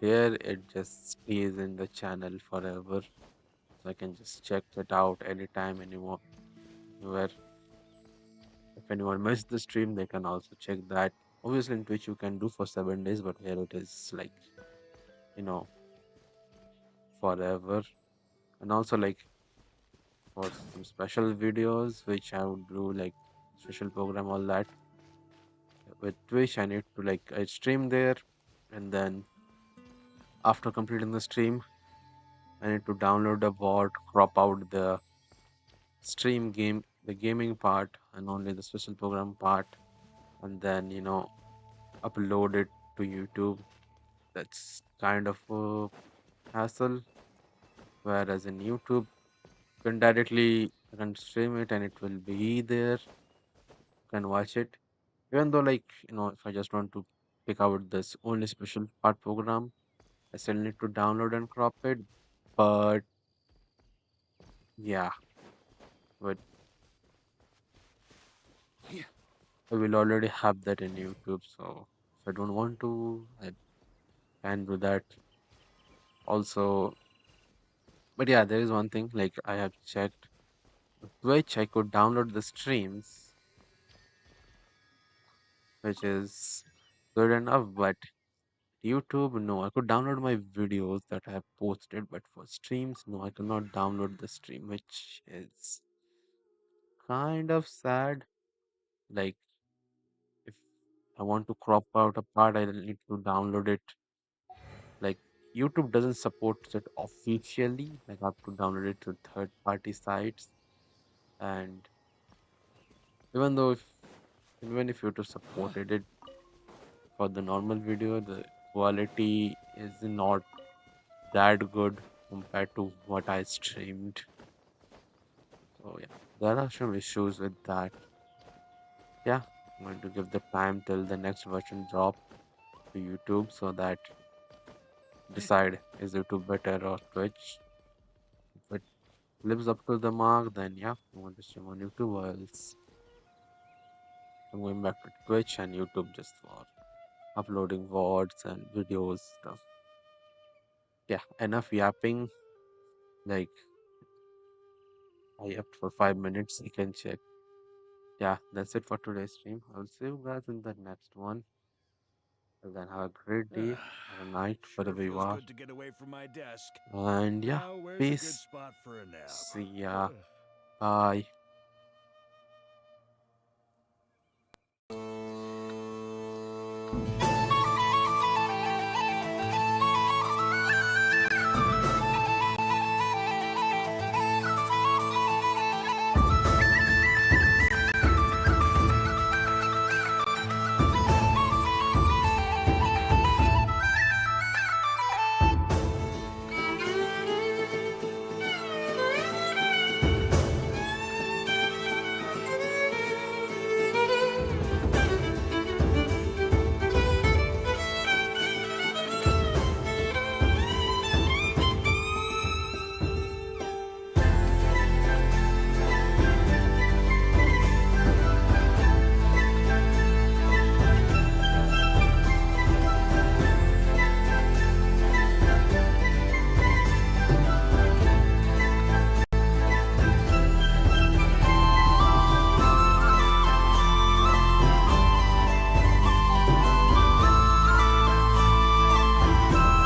Here, it just stays in the channel forever, so I can just check it out anytime, anywhere. If anyone missed the stream, they can also check that. Obviously, in Twitch, you can do for 7 days, but here it is like you know forever. And also like for some special videos which I would do like special program, all that with Twitch, I need to like I stream there, and then after completing the stream I need to download the VOD, crop out the the gaming part and only the special program part, and then upload it to YouTube. That's kind of a hassle, whereas in YouTube you can directly I can stream it and it will be there. You can watch it. Even though, like, if I just want to pick out this only special part program, I still need to download and crop it. But yeah, but I will already have that in YouTube. So if I don't want to, I can do that also. But yeah, there is one thing, like, I have checked Twitch, I could download the streams, which is good enough. But YouTube, no, I could download my videos that I have posted, but for streams, no, I cannot download the stream, which is kind of sad. Like, if I want to crop out a part, I need to download it. Like, YouTube doesn't support it officially. Like, I have to download it to third-party sites. And even though even if YouTube supported it for the normal video, the quality is not that good compared to what I streamed. So yeah, there are some issues with that. Yeah, I'm going to give the time till the next version drop to YouTube so that decide is YouTube better or Twitch. If it lives up to the mark, then yeah, I want to stream on YouTube, or else I'm going back to Twitch and YouTube just for uploading VODs and videos stuff. Yeah, enough yapping. Like I yapped for 5 minutes. You can check. Yeah, that's it for today's stream. I'll see you guys in the next one. Till then, have a great day or a night, Sure wherever you feels are. good to get away from my desk. And yeah, Now, where's a good peace. spot for a nap? See ya. Ugh. Bye.